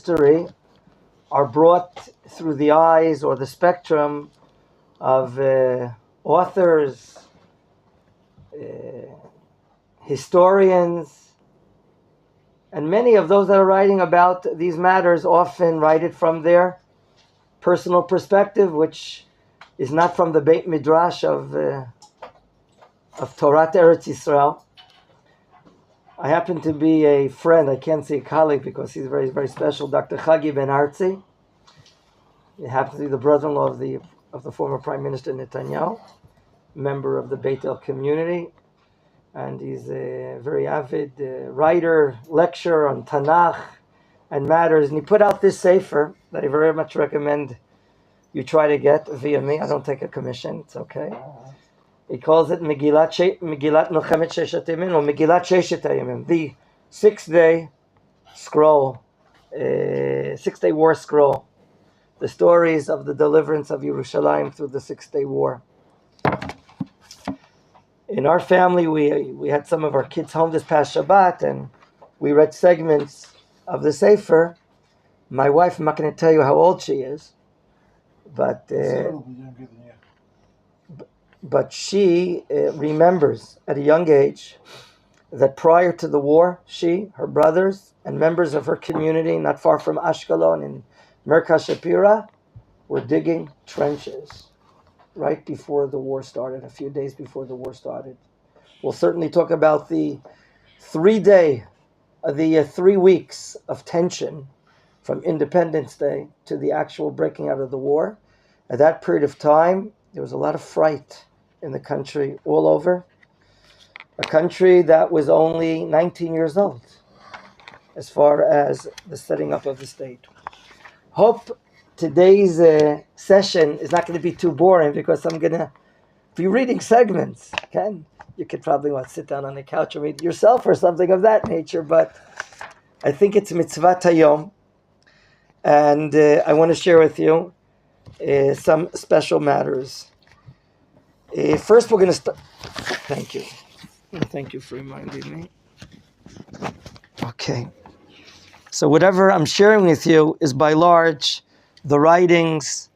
history are brought through the eyes or the spectrum of authors, historians, and many of those that are writing about these matters often write it from their personal perspective, which is not from the Beit Midrash of Torah Eretz Yisrael. I happen to be a friend, I can't say a colleague because he's very, very special, Dr. Chagi Ben Artzi. He happens to be the brother-in-law of the former Prime Minister Netanyahu, member of the Beit El community, and he's a very avid writer, lecturer on Tanakh and matters, and he put out this sefer that I very much recommend you try to get via me. I don't take a commission, it's okay. He calls it Megillat Melchemet Sheshet Yamim, or Megillat Sheshet Yamim, the 6-day scroll, 6-day war scroll, the stories of the deliverance of Yerushalayim through the 6-day war. In our family, we had some of our kids home this past Shabbat, and we read segments of the Sefer. My wife, I'm not going to tell you how old she is, but she remembers at a young age that prior to the war, she, her brothers, and members of her community not far from Ashkelon in Merkaz Shapira were digging trenches right before the war started, a few days before the war started. We'll certainly talk about the 3 weeks of tension from Independence Day to the actual breaking out of the war. At that period of time, there was a lot of fright in the country all over. A country that was only 19 years old as far as the setting up of the state. Hope today's session is not going to be too boring because I'm going to be reading segments. Okay? You could probably want to sit down on the couch and read yourself or something of that nature, but I think it's Mitzvah Hayom, and I want to share with you some special matters. First, we're going to start. Thank you. Thank you for reminding me. Okay. So whatever I'm sharing with you is by large the writings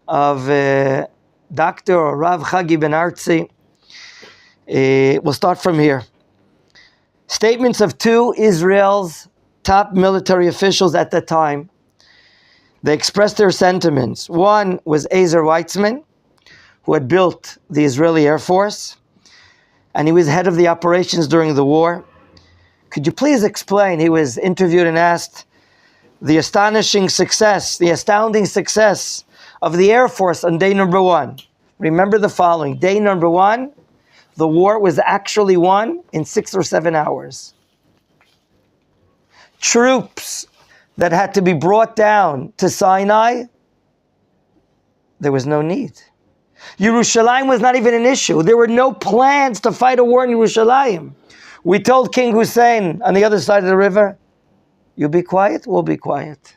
of Dr. or Rav Chagi Ben Artzi. We'll start from here. Statements of two Israel's top military officials at the time. They expressed their sentiments. One was Ezer Weitzman, who had built the Israeli Air Force, and he was head of the operations during the war. Could you please explain, he was interviewed and asked, the astounding success of the Air Force on day number 1. Remember the following. Day number 1, the war was actually won in 6 or 7 hours. Troops that had to be brought down to Sinai, there was no need. Yerushalayim was not even an issue. There were no plans to fight a war in Yerushalayim. We told King Hussein on the other side of the river, you be quiet, we'll be quiet.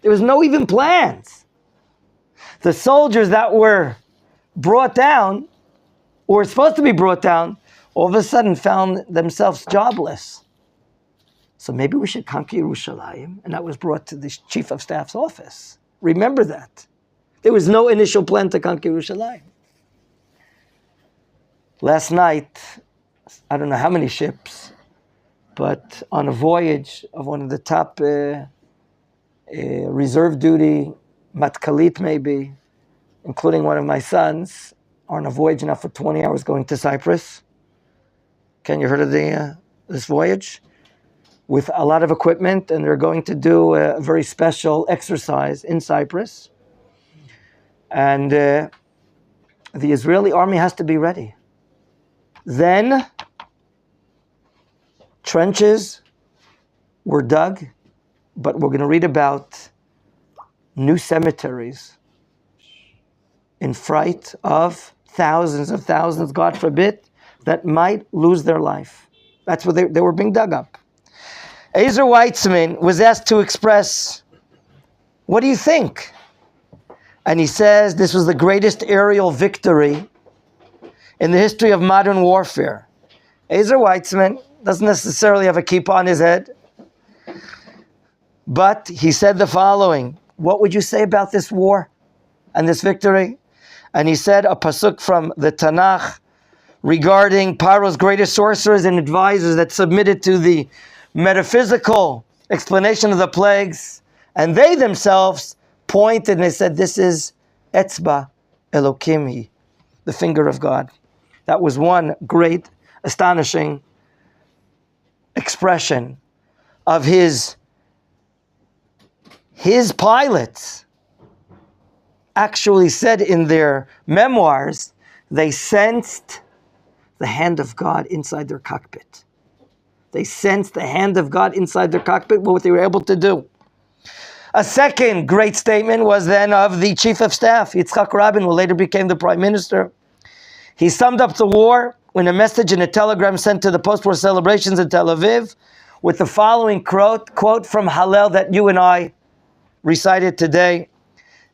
There was no even plans. The soldiers that were brought down, or were supposed to be brought down, all of a sudden found themselves jobless. So maybe we should conquer Yerushalayim, and that was brought to the Chief of Staff's office. Remember that. There was no initial plan to conquer Yerushalayim. Last night, I don't know how many ships, but on a voyage of one of the top reserve duty, Matkalit maybe, including one of my sons, are on a voyage now for 20 hours going to Cyprus. Can you heard of this voyage? With a lot of equipment, and they're going to do a very special exercise in Cyprus. And the Israeli army has to be ready. Then trenches were dug, but we're going to read about new cemeteries in fright of thousands, God forbid, that might lose their life. That's what they were being dug up. Ezer Weitzman was asked to express, what do you think? And he says this was the greatest aerial victory in the history of modern warfare. Ezer Weitzman doesn't necessarily have a kippah on his head. But he said the following: what would you say about this war and this victory? And he said a pasuk from the Tanakh regarding Paro's greatest sorcerers and advisors that submitted to the metaphysical explanation of the plagues, and they themselves pointed and they said, this is Etzba Elokimhi, the finger of God. That was one great, astonishing expression of his pilots actually said in their memoirs, they sensed the hand of God inside their cockpit. They sensed the hand of God inside their cockpit, what they were able to do. A second great statement was then of the chief of staff, Yitzhak Rabin, who later became the prime minister. He summed up the war in a message in a telegram sent to the post-war celebrations in Tel Aviv with the following quote from Hallel that you and I recited today.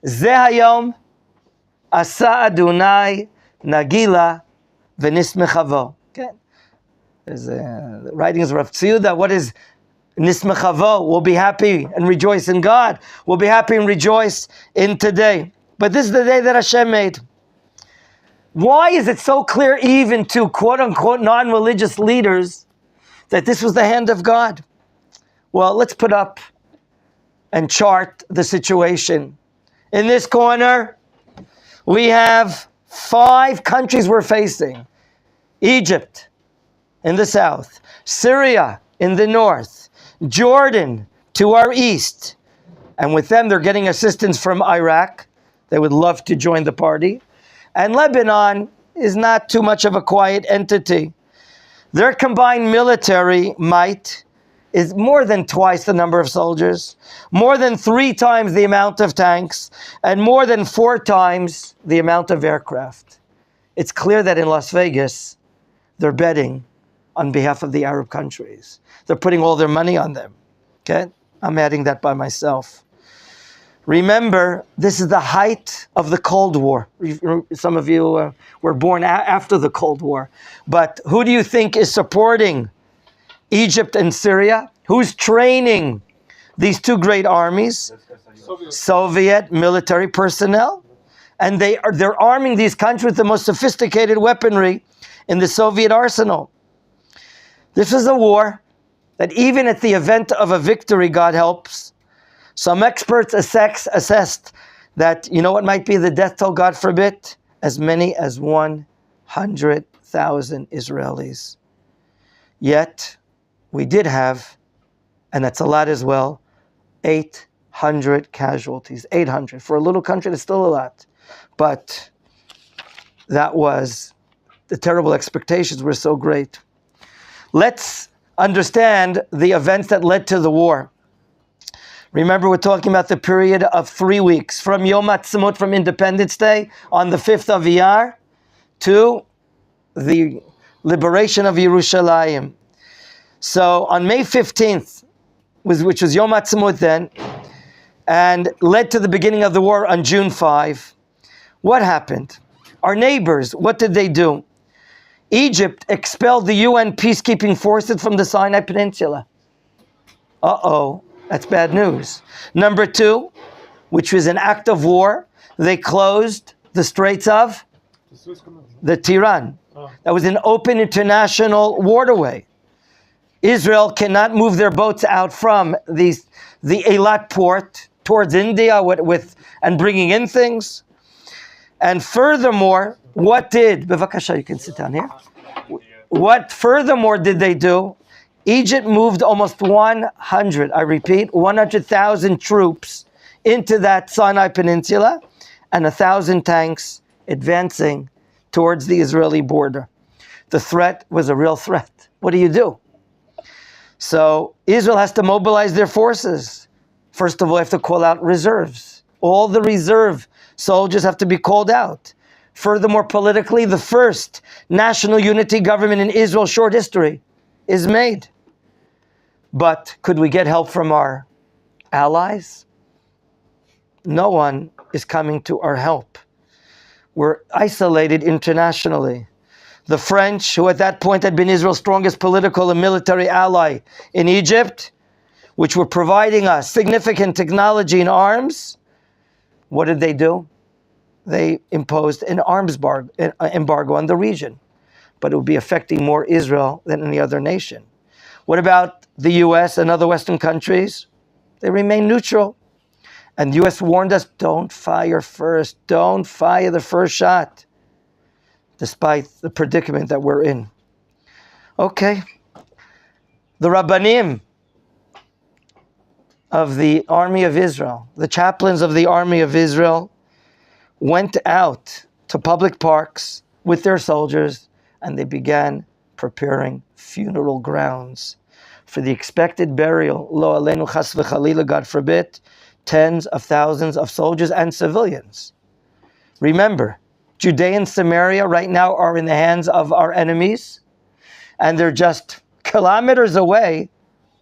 Ze hayom asa Adonai nagila v'nismechavo. Okay. There's the writings of Rav Tziyuda. What is nismechavo? We'll be happy and rejoice in God. We'll be happy and rejoice in today. But this is the day that Hashem made. Why is it so clear even to quote-unquote non-religious leaders that this was the hand of God? Well, let's put up and chart the situation. In this corner, we have 5 countries we're facing. Egypt in the south, Syria in the north, Jordan to our east, and with them they're getting assistance from Iraq. They would love to join the party. And Lebanon is not too much of a quiet entity. Their combined military might is more than twice the number of soldiers, more than 3 times the amount of tanks, and more than 4 times the amount of aircraft. It's clear that in Las Vegas, they're betting on behalf of the Arab countries. They're putting all their money on them. Okay? I'm adding that by myself. Remember, this is the height of the Cold War. Some of you were born after the Cold War. But who do you think is supporting Egypt and Syria? Who's training these 2 great armies? Soviet military personnel. And they're arming these countries with the most sophisticated weaponry in the Soviet arsenal. This is a war that even at the event of a victory, God helps, some experts assessed that, you know what might be the death toll, God forbid? As many as 100,000 Israelis. Yet, we did have, and that's a lot as well, 800 casualties. 800. For a little country, that's still a lot. But that was, the terrible expectations were so great. Let's understand the events that led to the war. Remember, we're talking about the period of 3 weeks, from Yom Ha'atzmaut, from Independence Day, on the 5th of Iyar, to the liberation of Yerushalayim. So on May 15th, which was Yom Ha'atzmaut then, and led to the beginning of the war on June 5, what happened? Our neighbors, what did they do? Egypt expelled the UN peacekeeping forces from the Sinai Peninsula. Uh-oh. That's bad news. Number 2, which was an act of war, they closed the Straits of the Tiran. That was an open international waterway. Israel cannot move their boats out from the Eilat port towards India and bringing in things. And furthermore, Bevakasha, you can sit down here. What furthermore did they do? Egypt moved almost 100,000 troops into that Sinai Peninsula and 1,000 tanks advancing towards the Israeli border. The threat was a real threat. What do you do? So Israel has to mobilize their forces. First of all, they have to call out reserves. All the reserve soldiers have to be called out. Furthermore, politically, the first national unity government in Israel's short history is made. But could we get help from our allies? No one is coming to our help. We're isolated internationally. The French, who at that point had been Israel's strongest political and military ally in Egypt, which were providing us significant technology and arms, what did they do? They imposed an arms embargo on the region, but it would be affecting more Israel than any other nation. What about the US and other Western countries? They remain neutral. And the US warned us, don't fire first. Don't fire the first shot, despite the predicament that we're in. Okay. The Rabbanim of the army of Israel, the chaplains of the army of Israel, went out to public parks with their soldiers, and they began preparing funeral grounds for the expected burial, lo aleinu chas v'chalila, God forbid, tens of thousands of soldiers and civilians. Remember, Judea and Samaria right now are in the hands of our enemies, and they're just kilometers away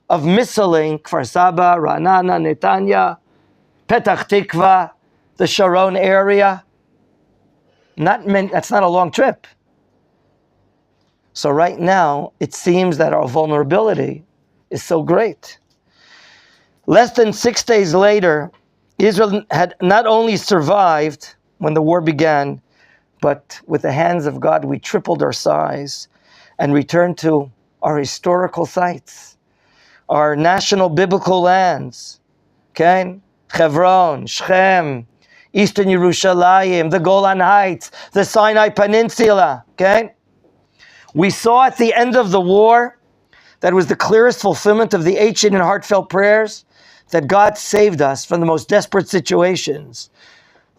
of missiling Kfar Saba, Ra'anana, Netanya, Petach Tikva, the Sharon area. That's not a long trip. So right now, it seems that our vulnerability is so great. Less than 6 days later, Israel had not only survived when the war began, but with the hands of God, we tripled our size and returned to our historical sites, our national biblical lands, okay? Hebron, Shechem, Eastern Yerushalayim, the Golan Heights, the Sinai Peninsula, okay? We saw at the end of the war that was the clearest fulfillment of the ancient and heartfelt prayers, that God saved us from the most desperate situations.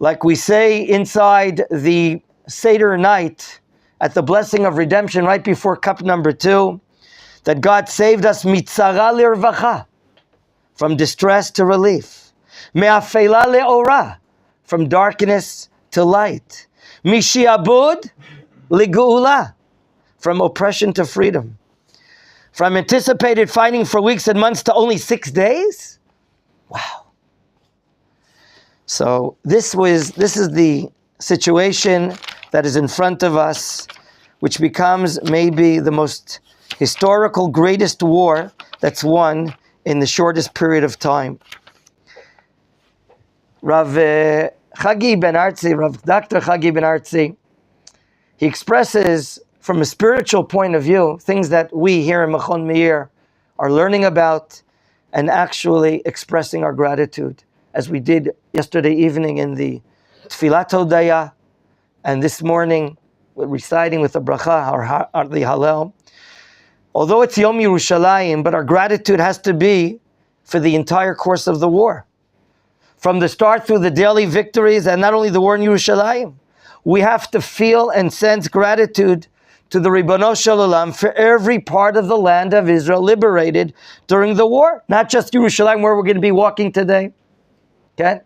Like we say inside the Seder night at the blessing of redemption right before cup number 2, that God saved us mitzara lirvacha, from distress to relief. Me'afela le'ora, from darkness to light. Mishiabud ligeula, from oppression to freedom. From anticipated fighting for weeks and months to only 6 days? Wow. So this is the situation that is in front of us, which becomes maybe the most historical, greatest war that's won in the shortest period of time. Rav Chagi ben Artzi, Rav Dr. Chagi ben Artzi, he expresses from a spiritual point of view things that we here in Machon Meir are learning about and actually expressing our gratitude, as we did yesterday evening in the Tfilat Hodaya, and this morning reciting with the bracha or the Hallel. Although it's Yom Yerushalayim, but our gratitude has to be for the entire course of the war. From the start through the daily victories, and not only the war in Yerushalayim, we have to feel and sense gratitude to the Ribbono Shel Olam for every part of the land of Israel liberated during the war. Not just Yerushalayim, where we're going to be walking today. Okay?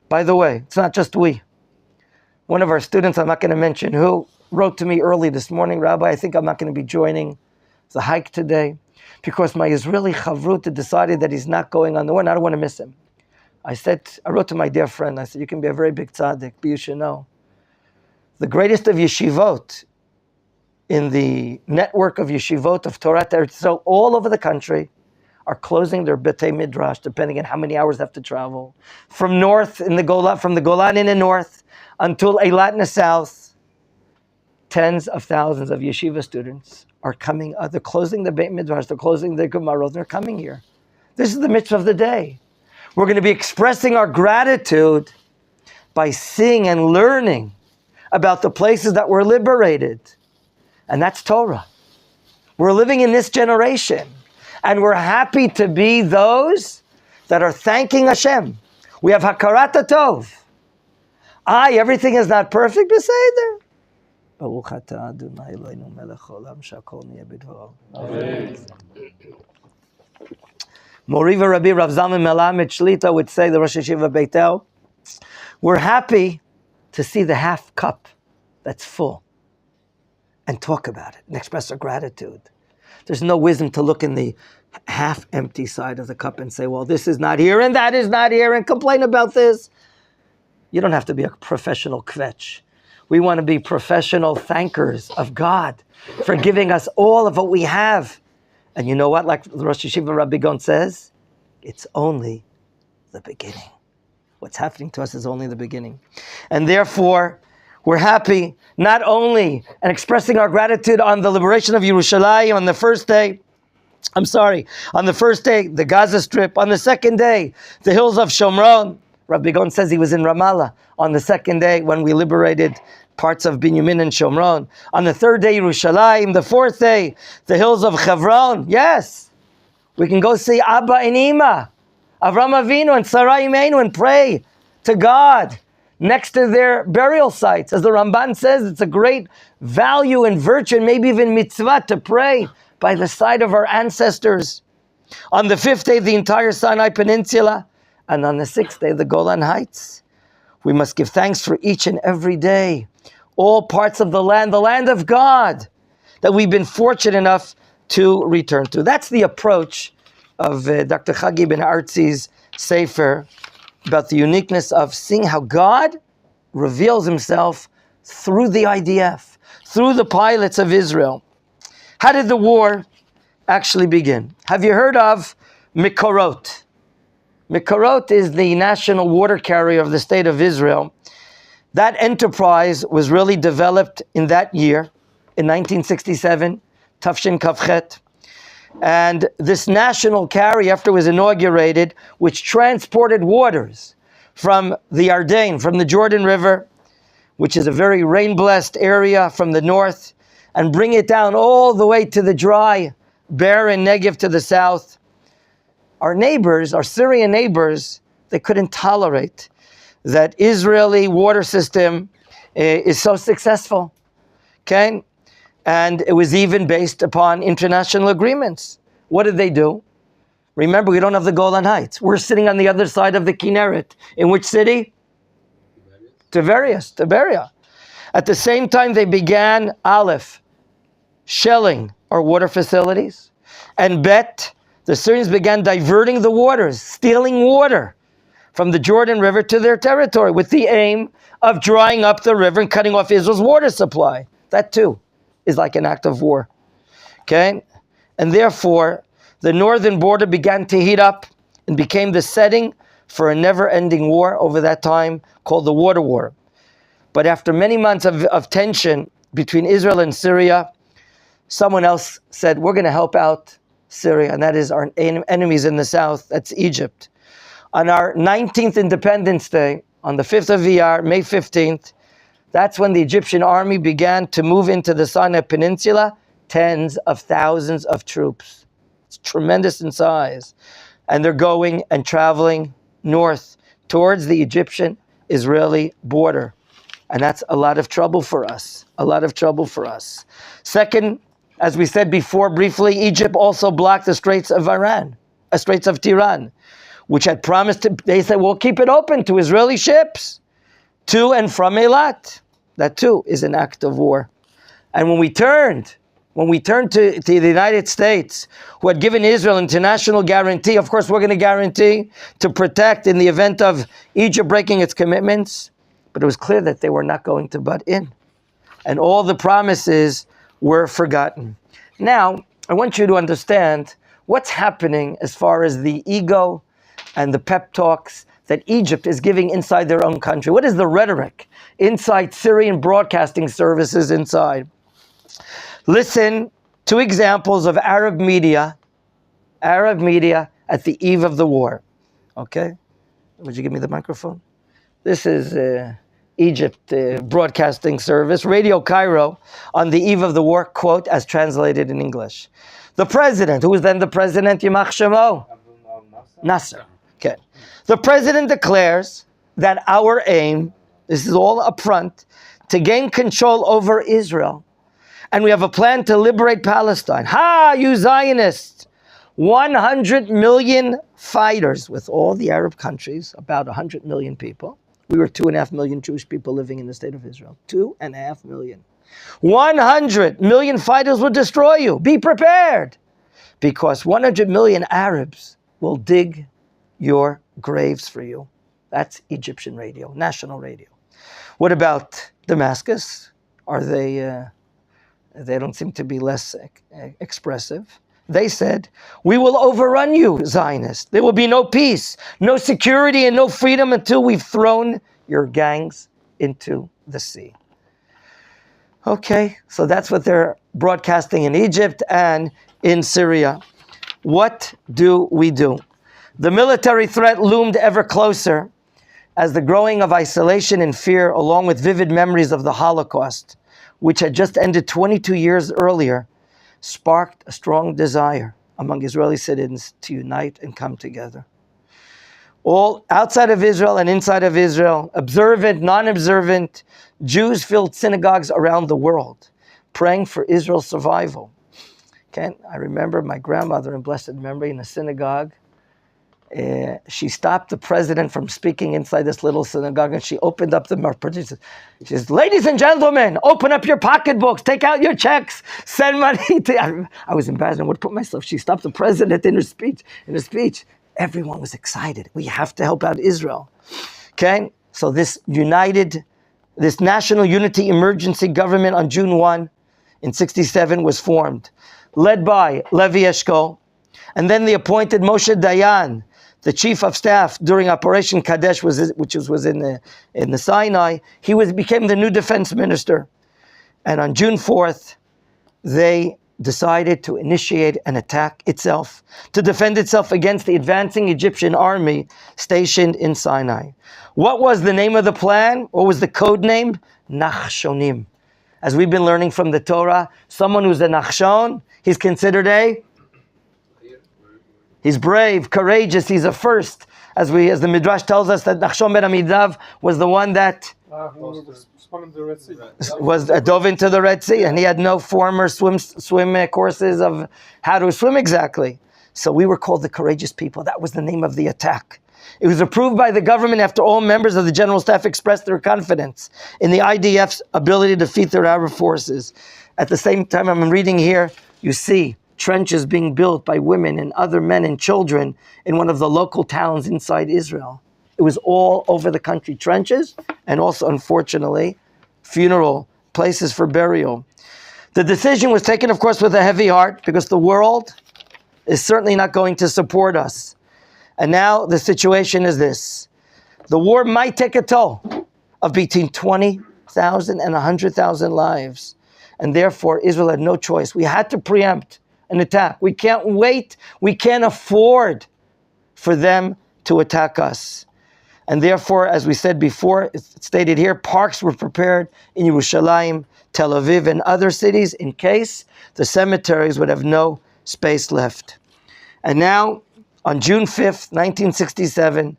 By the way, it's not just we. One of our students, I'm not going to mention who, wrote to me early this morning, Rabbi, I think I'm not going to be joining the hike today because my Israeli chavrut decided that he's not going on the war and I don't want to miss him. I wrote to my dear friend, I said, you can be a very big tzaddik, but you should know, the greatest of yeshivot in the network of yeshivot of Torah Eretz Yisrael all over the country are closing their B'tei Midrash, depending on how many hours they have to travel. From the Golan in the north until Eilat in the south, tens of thousands of yeshiva students are coming. They're closing the Beit Midrash, they're closing the Gemarot, they're coming here. This is the mitzvah of the day. We're going to be expressing our gratitude by seeing and learning about the places that were liberated. And that's Torah. We're living in this generation. And we're happy to be those that are thanking Hashem. We have Hakarat Tov. Everything is not perfect, Beseder. Baruch atah Adonai Eloheinu melech haolam she'akol niyeh b'dvaro. Moriva Rabbi Rav Zalman Melamed Shlita would say, the Rosh Yeshiva Beitel, we're happy to see the half cup that's full and talk about it and express our gratitude. There's no wisdom to look in the half empty side of the cup and say, well, this is not here and that is not here and complain about this. You don't have to be a professional kvetch. We want to be professional thankers of God for giving us all of what we have. And you know what? Like the Rosh Yeshiva Rabbi Gon says, It's only the beginning. What's happening to us is only the beginning. And therefore, we're happy not only and expressing our gratitude on the liberation of Yerushalayim on the first day, the Gaza Strip. On the second day, the hills of Shomron. Rabbi Gon says he was in Ramallah on the second day when we liberated parts of Binyamin and Shomron. On the third day, Yerushalayim. The fourth day, the hills of Hebron. Yes, we can go see Abba and Ima, Avram Avinu and Sarai Imeinu, and pray to God next to their burial sites. As the Ramban says, it's a great value and virtue, and maybe even mitzvah, to pray by the side of our ancestors. On the fifth day, the entire Sinai Peninsula, and on the sixth day, the Golan Heights. We must give thanks for each and every day, all parts of the land of God, that we've been fortunate enough to return to. That's the approach of Dr. Chagi Ben Artzi's Sefer, about the uniqueness of seeing how God reveals himself through the IDF, through the pilots of Israel. How did the war actually begin? Have you heard of Mikorot? Mikorot is the national water carrier of the state of Israel. That enterprise was really developed in that year, in 1967, Tafshin Kafchet. And this national carrier, after it was inaugurated, which transported waters from the Ardain, from the Jordan River, which is a very rain-blessed area from the north, and bring it down all the way to the dry, barren Negev to the south. Our neighbors, our Syrian neighbors, they couldn't tolerate that Israeli water system is so successful. Okay? And it was even based upon international agreements. What did they do? Remember, we don't have the Golan Heights. We're sitting on the other side of the Kinneret. In which city? Tiberia. At the same time, they began, Aleph, shelling our water facilities, and Bet, the Syrians began diverting the waters, stealing water from the Jordan River to their territory with the aim of drying up the river and cutting off Israel's water supply. That too is like an act of war. Okay? And therefore, the northern border began to heat up and became the setting for a never-ending war over that time called the Water War. But after many months of tension between Israel and Syria, someone else said, we're going to help out Syria, and that is our enemies in the south, that's Egypt. On our 19th Independence Day, on the 5th of Iyar, May 15th, that's when the Egyptian army began to move into the Sinai Peninsula, tens of thousands of troops. It's tremendous in size. And they're going and traveling north towards the Egyptian-Israeli border. And that's a lot of trouble for us, Second, as we said before briefly, Egypt also blocked the Straits of Tiran, which had promised to, they said, we'll keep it open to Israeli ships to and from Eilat. That too is an act of war. And when we turned to the United States, who had given Israel international guarantee, of course we're going to guarantee to protect in the event of Egypt breaking its commitments, but it was clear that they were not going to butt in. And all the promises were forgotten. Now, I want you to understand what's happening as far as the ego and the pep talks that Egypt is giving inside their own country. What is the rhetoric inside Syrian broadcasting services inside? Listen to examples of Arab media at the eve of the war. Okay? Would you give me the microphone? This is Egypt broadcasting service, Radio Cairo, on the eve of the war, quote, as translated in English. The president, who was then the president, Yimach Shemo? Nasser. Okay. The president declares that our aim, this is all up front, to gain control over Israel. And we have a plan to liberate Palestine. Ha, you Zionists! 100 million fighters with all the Arab countries, about 100 million people. We were 2.5 million Jewish people living in the state of Israel. 2.5 million. 100 million fighters will destroy you. Be prepared. Because 100 million Arabs will dig your graves for you. That's Egyptian radio, national radio. What about Damascus? Are they don't seem to be less expressive. they said, we will overrun you, Zionists. There will be no peace, no security, and no freedom until we've thrown your gangs into the sea. Okay, so that's what they're broadcasting in Egypt and in Syria. What do we do? The military threat loomed ever closer as the growing of isolation and fear, along with vivid memories of the Holocaust, which had just ended 22 years earlier, sparked a strong desire among Israeli citizens to unite and come together. All outside of Israel and inside of Israel, observant, non-observant, Jews filled synagogues around the world, praying for Israel's survival. Okay? I remember my grandmother in blessed memory in a synagogue. She stopped the president from speaking inside this little synagogue, and she opened up the marpet. She says, ladies and gentlemen, open up your pocketbooks, take out your checks, send money to... I was embarrassed. I would put myself. She stopped the president in her speech. Everyone was excited. We have to help out Israel. Okay? So this National Unity Emergency Government on June 1 in 1967 was formed, led by Levi Eshkol, and then the appointed Moshe Dayan, the chief of staff during Operation Kadesh, which was in the Sinai. He became the new defense minister. And on June 4th, they decided to initiate an attack itself, to defend itself against the advancing Egyptian army stationed in Sinai. What was the name of the plan? What was the code name? Nachshonim. As we've been learning from the Torah, someone who's a Nachshon, he's considered he's brave, courageous, he's a first. As the Midrash tells us that Nachshon ben Amidav was the one that dove into the Red Sea, and he had no former swim courses of how to swim exactly. So we were called the courageous people. That was the name of the attack. It was approved by the government after all members of the general staff expressed their confidence in the IDF's ability to defeat their Arab forces. At the same time, I'm reading here, you see trenches being built by women and other men and children in one of the local towns inside Israel. It was all over the country, trenches, and also, unfortunately, funeral places for burial. The decision was taken, of course, with a heavy heart, because the world is certainly not going to support us. And now the situation is this. The war might take a toll of between 20,000 and 100,000 lives. And therefore, Israel had no choice. We had to preempt an attack. We can't wait. We can't afford for them to attack us. And therefore, as we said before, it's stated here, parks were prepared in Yerushalayim, Tel Aviv, and other cities in case the cemeteries would have no space left. And now, on June 5th, 1967,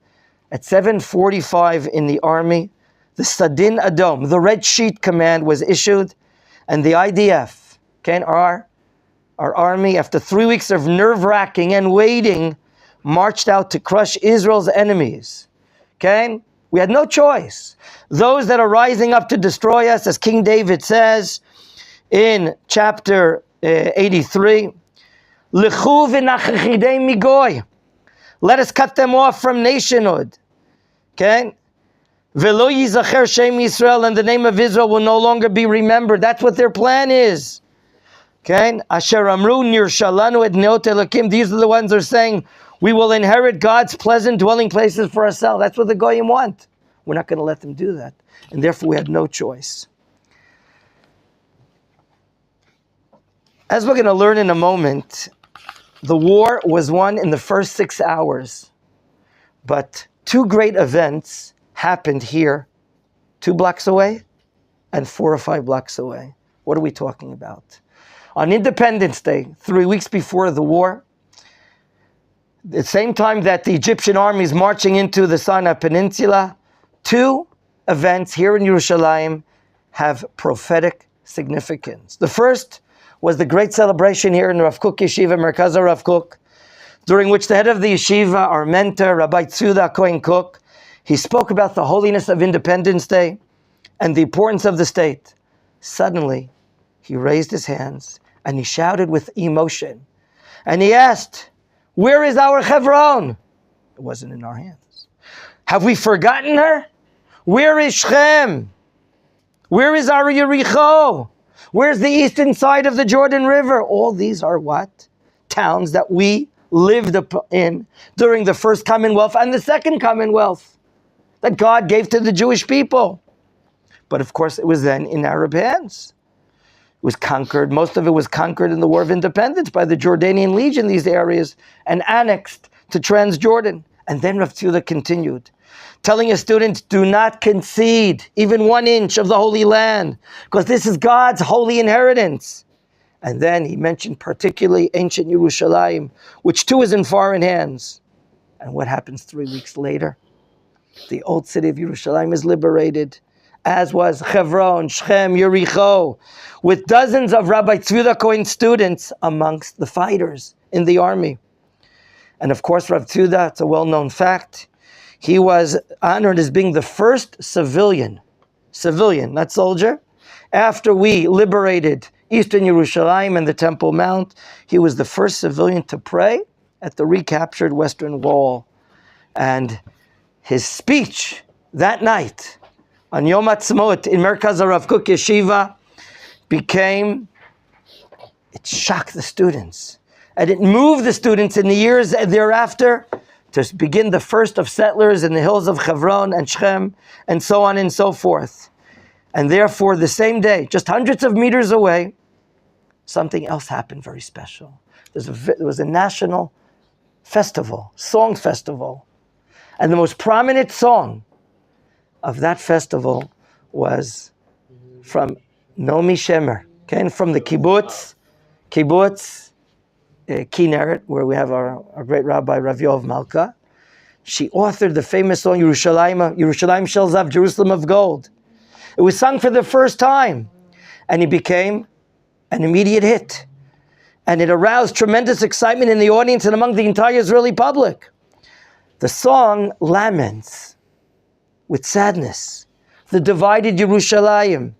at 7:45 in the army, the Sadin Adom, the Red Sheet Command, was issued, and the IDF, our army, after 3 weeks of nerve-wracking and waiting, marched out to crush Israel's enemies. Okay? We had no choice. Those that are rising up to destroy us, as King David says in chapter 83, L'chu v'nachachidei migoy. Let us cut them off from nationhood. Okay? V'lo yizacher shem Yisrael, and the name of Israel will no longer be remembered. That's what their plan is. Okay? Asher amru nirshalanu et neot Elokim. These are the ones that are saying, we will inherit God's pleasant dwelling places for ourselves. That's what the Goyim want. We're not going to let them do that. And therefore we had no choice. As we're going to learn in a moment, the war was won in the first 6 hours. But two great events happened here, 2 blocks away and 4 or 5 blocks away. What are we talking about? On Independence Day, 3 weeks before the war, the same time that the Egyptian army is marching into the Sinai Peninsula, 2 events here in Yerushalayim have prophetic significance. The first was the great celebration here in Rav Kook Yeshiva, Merkaz Rav Kook, during which the head of the yeshiva, our mentor, Rabbi Tzuda Cohen Cook, he spoke about the holiness of Independence Day and the importance of the state. Suddenly, he raised his hands and he shouted with emotion. And he asked, where is our Hebron? It wasn't in our hands. Have we forgotten her? Where is Shechem? Where is our Yericho? Where's the eastern side of the Jordan River? All these are what? towns that we lived in during the first Commonwealth and the second Commonwealth that God gave to the Jewish people. But of course, it was then in Arab hands. It was conquered. Most of it was conquered in the War of Independence by the Jordanian Legion, these areas, and annexed to Transjordan. And then Rav Tzhuda continued, telling his students, do not concede even 1 inch of the Holy Land, because this is God's holy inheritance. And then he mentioned particularly ancient Yerushalayim, which too is in foreign hands. And what happens 3 weeks later? The old city of Yerushalayim is liberated, as was Hebron, Shechem, Yericho, with dozens of Rabbi Tzhuda Cohen students amongst the fighters in the army. And of course, Rav Tzhuda, it's a well-known fact, he was honored as being the first civilian, not soldier, after we liberated Eastern Yerushalayim and the Temple Mount. He was the first civilian to pray at the recaptured Western Wall. And his speech that night on Yom Ha'atzmaut in Merkaz Rav Kook Yeshiva it shocked the students. And it moved the students in the years thereafter to begin the first of settlers in the hills of Hebron and Shechem, and so on and so forth. And therefore, the same day, just hundreds of meters away, something else happened very special. There was a national festival, song festival. And the most prominent song of that festival was from Naomi Shemer, okay, from the kibbutz Kinneret, where we have our great Rabbi, Rav Yoav Malka. She authored the famous song, Yerushalayim Shel Zav, Jerusalem of Gold. It was sung for the first time, and it became an immediate hit. And it aroused tremendous excitement in the audience and among the entire Israeli public. The song laments with sadness the divided Yerushalayim.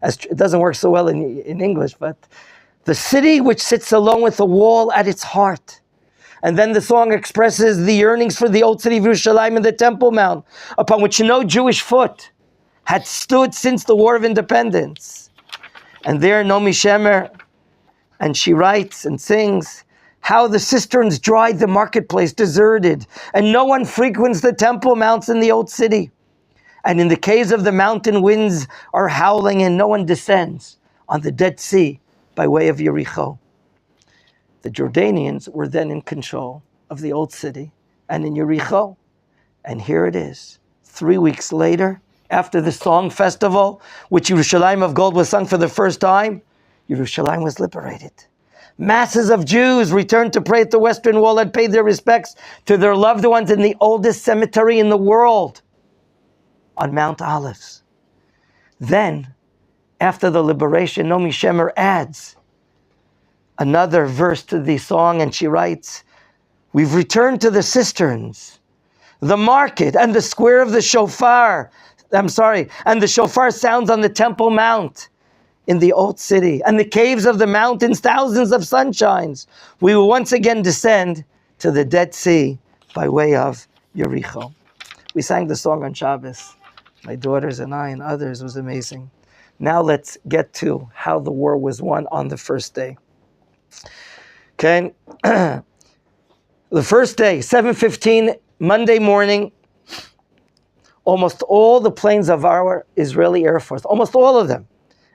It doesn't work so well in English, but the city which sits alone with a wall at its heart. And then the song expresses the yearnings for the old city of Yerushalayim and the Temple Mount, upon which no Jewish foot had stood since the War of Independence. And there Naomi Shemer, and she writes and sings, how the cisterns dried the marketplace deserted, and no one frequents the Temple Mounts in the old city. And in the caves of the mountain winds are howling, and no one descends on the Dead Sea by way of Yericho. The Jordanians were then in control of the old city and in Yericho. And here it is, 3 weeks later, after the song festival, which Yerushalayim of Gold was sung for the first time, Yerushalayim was liberated. Masses of Jews returned to pray at the Western Wall and paid their respects to their loved ones in the oldest cemetery in the world, on Mount Olives. Then, after the liberation, Naomi Shemer adds another verse to the song, and she writes, we've returned to the cisterns, the market, and the square of the shofar. And the shofar sounds on the Temple Mount in the old city, and the caves of the mountains, thousands of sunshines. We will once again descend to the Dead Sea by way of Yericho. We sang the song on Shabbos. My daughters and I and others. It was amazing. Now let's get to how the war was won on the first day. Okay. The first day, 7:15, Monday morning, almost all the planes of our Israeli Air Force, almost all of them,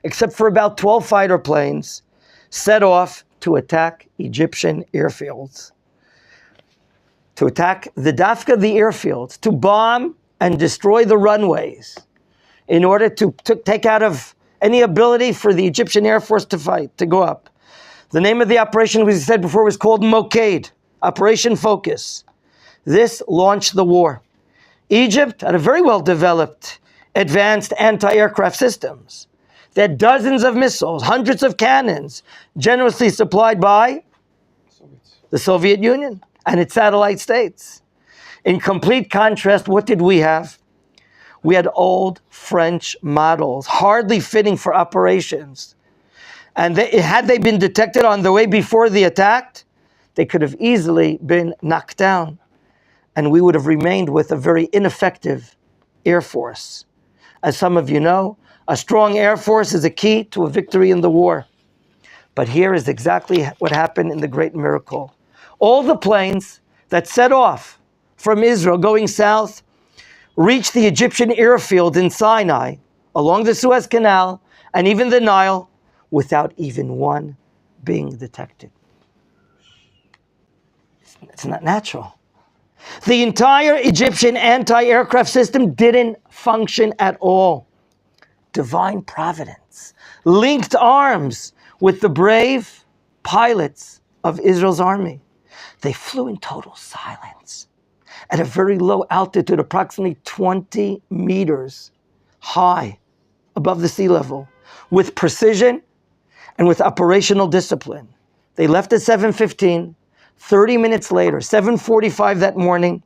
except for about 12 fighter planes, set off to attack Egyptian airfields. To attack the airfields, to bomb and destroy the runways in order to take out of any ability for the Egyptian Air Force to fight, to go up. The name of the operation, as we said before, was called Brigade, Operation Focus. This launched the war. Egypt had a very well-developed, advanced anti-aircraft systems. They had dozens of missiles, hundreds of cannons, generously supplied by the Soviet Union and its satellite states. In complete contrast, what did we have? We had old French models, hardly fitting for operations. And had they been detected on the way before the attack, they could have easily been knocked down. And we would have remained with a very ineffective Air Force. As some of you know, a strong Air Force is a key to a victory in the war. But here is exactly what happened in the great miracle. All the planes that set off from Israel going south reached the Egyptian airfield in Sinai, along the Suez Canal, and even the Nile, without even one being detected. It's not natural. The entire Egyptian anti-aircraft system didn't function at all. Divine Providence linked arms with the brave pilots of Israel's army. They flew in total silence at a very low altitude, approximately 20 meters high above the sea level, with precision and with operational discipline. They left at 7:15. 30 minutes later, 7:45 that morning,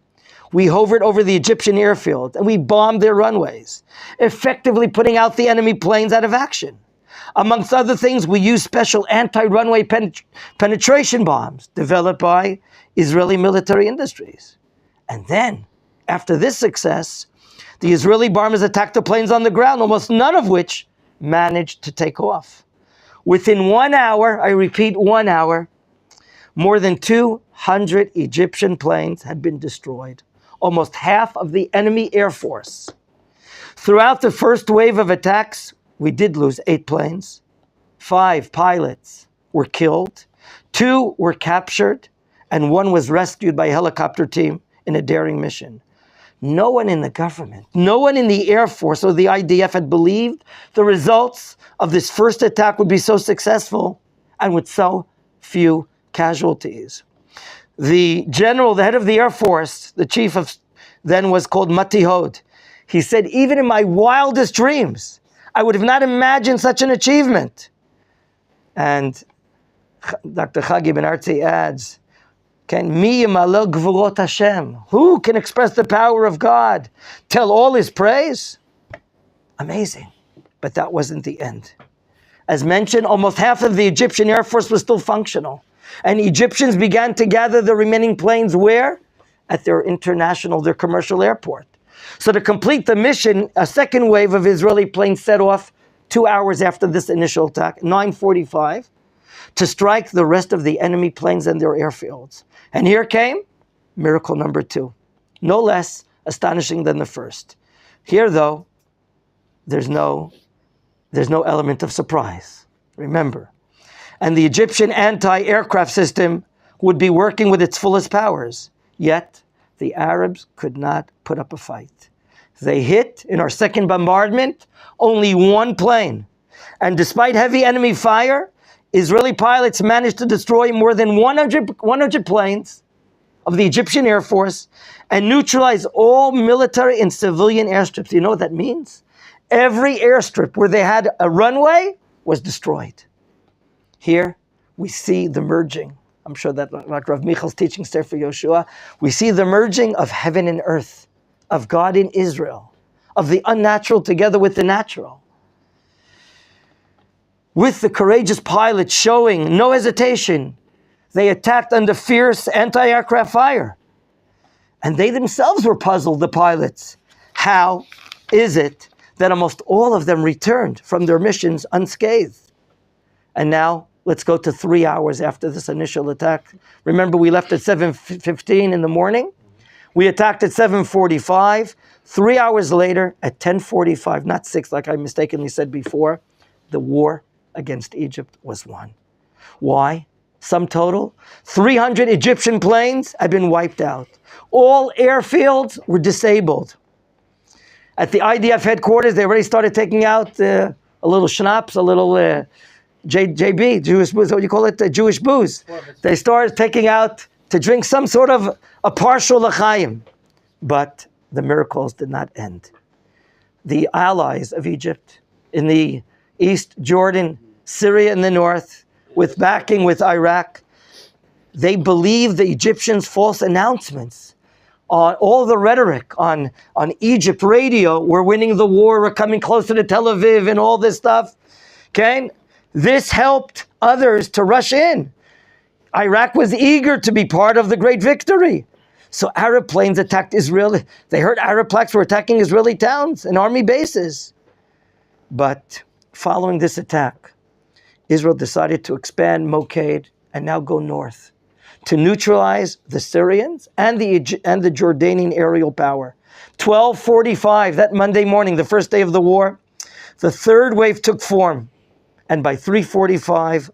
we hovered over the Egyptian airfield and we bombed their runways, effectively putting out the enemy planes out of action. Amongst other things, we used special anti-runway penetration bombs developed by Israeli military industries. And then, after this success, the Israeli bombers attacked the planes on the ground, almost none of which managed to take off. Within 1 hour, I repeat 1 hour, more than 200 Egyptian planes had been destroyed, almost half of the enemy air force. Throughout the first wave of attacks, we did lose 8 planes. 5 pilots were killed, 2 were captured, and 1 was rescued by a helicopter team in a daring mission. No one in the government, no one in the Air Force or the IDF had believed the results of this first attack would be so successful and with so few casualties. The general, the head of the Air Force, the chief of then was called Matihod. He said, even in my wildest dreams, I would have not imagined such an achievement. And Dr. Chagi Ben Artzi adds, Mi yimalel gvurot Hashem? Who can express the power of God? Tell all his praise? Amazing. But that wasn't the end. As mentioned, almost half of the Egyptian Air Force was still functional. And Egyptians began to gather the remaining planes where? At their commercial airport. So to complete the mission, a second wave of Israeli planes set off 2 hours after this initial attack, 9:45, to strike the rest of the enemy planes and their airfields. And here came miracle number 2, no less astonishing than the first. Here, though, there's no element of surprise. Remember. And the Egyptian anti-aircraft system would be working with its fullest powers. Yet, the Arabs could not put up a fight. They hit, in our second bombardment, only 1 plane. And despite heavy enemy fire, Israeli pilots managed to destroy more than 100 planes of the Egyptian Air Force and neutralize all military and civilian airstrips. You know what that means? Every airstrip where they had a runway was destroyed. Here, we see the merging. I'm sure that, like Rav Michal's teaching Sefer Yoshua, we see the merging of heaven and earth, of God in Israel, of the unnatural together with the natural. With the courageous pilots showing no hesitation, they attacked under fierce anti-aircraft fire. And they themselves were puzzled, the pilots. How is it that almost all of them returned from their missions unscathed? And now, let's go to 3 hours after this initial attack. Remember, we left at 7:15 in the morning. We attacked at 7:45. 3 hours later, at 10:45, not 6 like I mistakenly said before, the war against Egypt was won. Why? Sum total, 300 Egyptian planes had been wiped out. All airfields were disabled. At the IDF headquarters, they already started taking out a little schnapps, a little JB, Jewish booze, what do you call it? Jewish booze. They started taking out to drink some sort of a partial l'chaim. But the miracles did not end. The allies of Egypt in the east, Jordan, Syria in the north, with backing with Iraq, they believed the Egyptians' false announcements on all the rhetoric on Egypt radio, we're winning the war, we're coming closer to Tel Aviv and all this stuff. Okay? This helped others to rush in. Iraq was eager to be part of the great victory. So Arab planes attacked Israel. They heard Arab planes were attacking Israeli towns and army bases. But following this attack, Israel decided to expand Mokaid and now go north to neutralize the Syrians and the Jordanian aerial power. 12:45, that Monday morning, the first day of the war, the third wave took form. And by 3:45,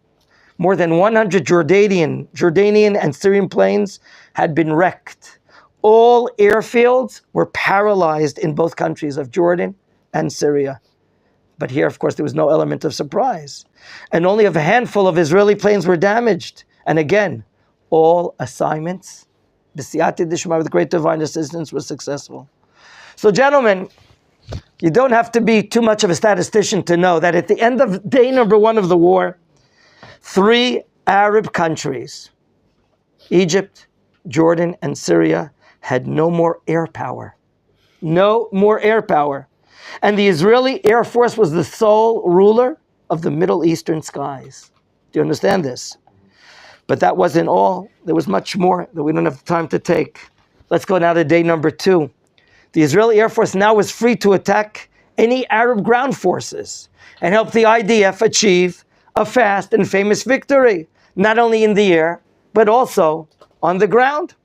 more than 100 Jordanian and Syrian planes had been wrecked. All airfields were paralyzed in both countries of Jordan and Syria. But here, of course, there was no element of surprise. And only a handful of Israeli planes were damaged. And again, all assignments, b'siyata d'shema, with great divine assistance, was successful. So gentlemen, you don't have to be too much of a statistician to know that at the end of day number 1 of the war, 3 Arab countries, Egypt, Jordan, and Syria, had no more air power. No more air power. And the Israeli Air Force was the sole ruler of the Middle Eastern skies. Do you understand this? But that wasn't all. There was much more that we don't have time to take. Let's go now to day number 2. The Israeli Air Force now was free to attack any Arab ground forces and help the IDF achieve a fast and famous victory, not only in the air, but also on the ground.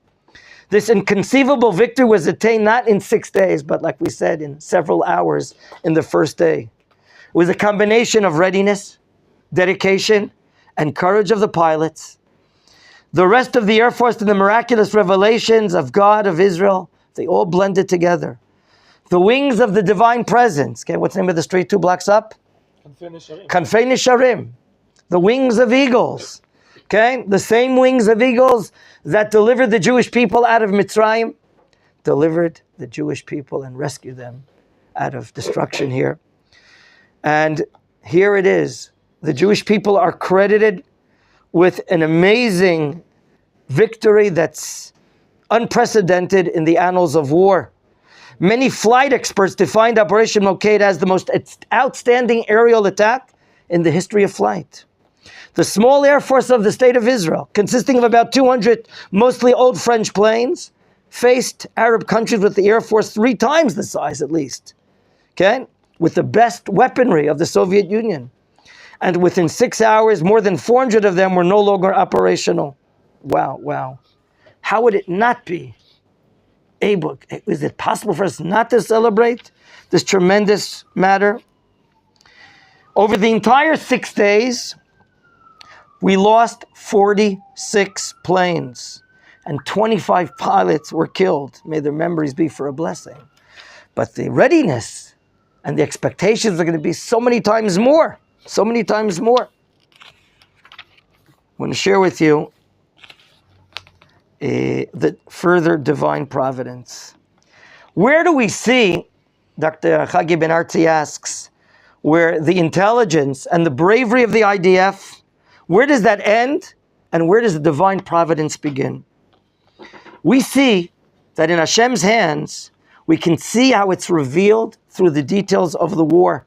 This inconceivable victory was attained not in 6 days, but like we said, in several hours in the first day. It was a combination of readiness, dedication, and courage of the pilots. The rest of the Air Force and the miraculous revelations of God of Israel, they all blended together. The wings of the Divine Presence. Okay, what's the name of the street 2 blocks up? Kanfei Nisharim. The wings of eagles. Okay, the same wings of eagles that delivered the Jewish people out of Mitzrayim, delivered the Jewish people and rescued them out of destruction here. And here it is. The Jewish people are credited with an amazing victory that's unprecedented in the annals of war. Many flight experts defined Operation Mokaid as the most outstanding aerial attack in the history of flight. The small air force of the state of Israel, consisting of about 200 mostly old French planes, faced Arab countries with the air force 3 times the size at least, okay, with the best weaponry of the Soviet Union. And within 6 hours, more than 400 of them were no longer operational. Wow, wow. How would it not be able, is it possible for us not to celebrate this tremendous matter? Over the entire 6 days, we lost 46 planes and 25 pilots were killed. May their memories be for a blessing. But the readiness and the expectations are going to be so many times more. So many times more. I want to share with you the further divine providence. Where do we see, Dr. Chagi Ben Artzi asks, where the intelligence and the bravery of the IDF, where does that end and where does the divine providence begin? We see that in Hashem's hands, we can see how it's revealed through the details of the war,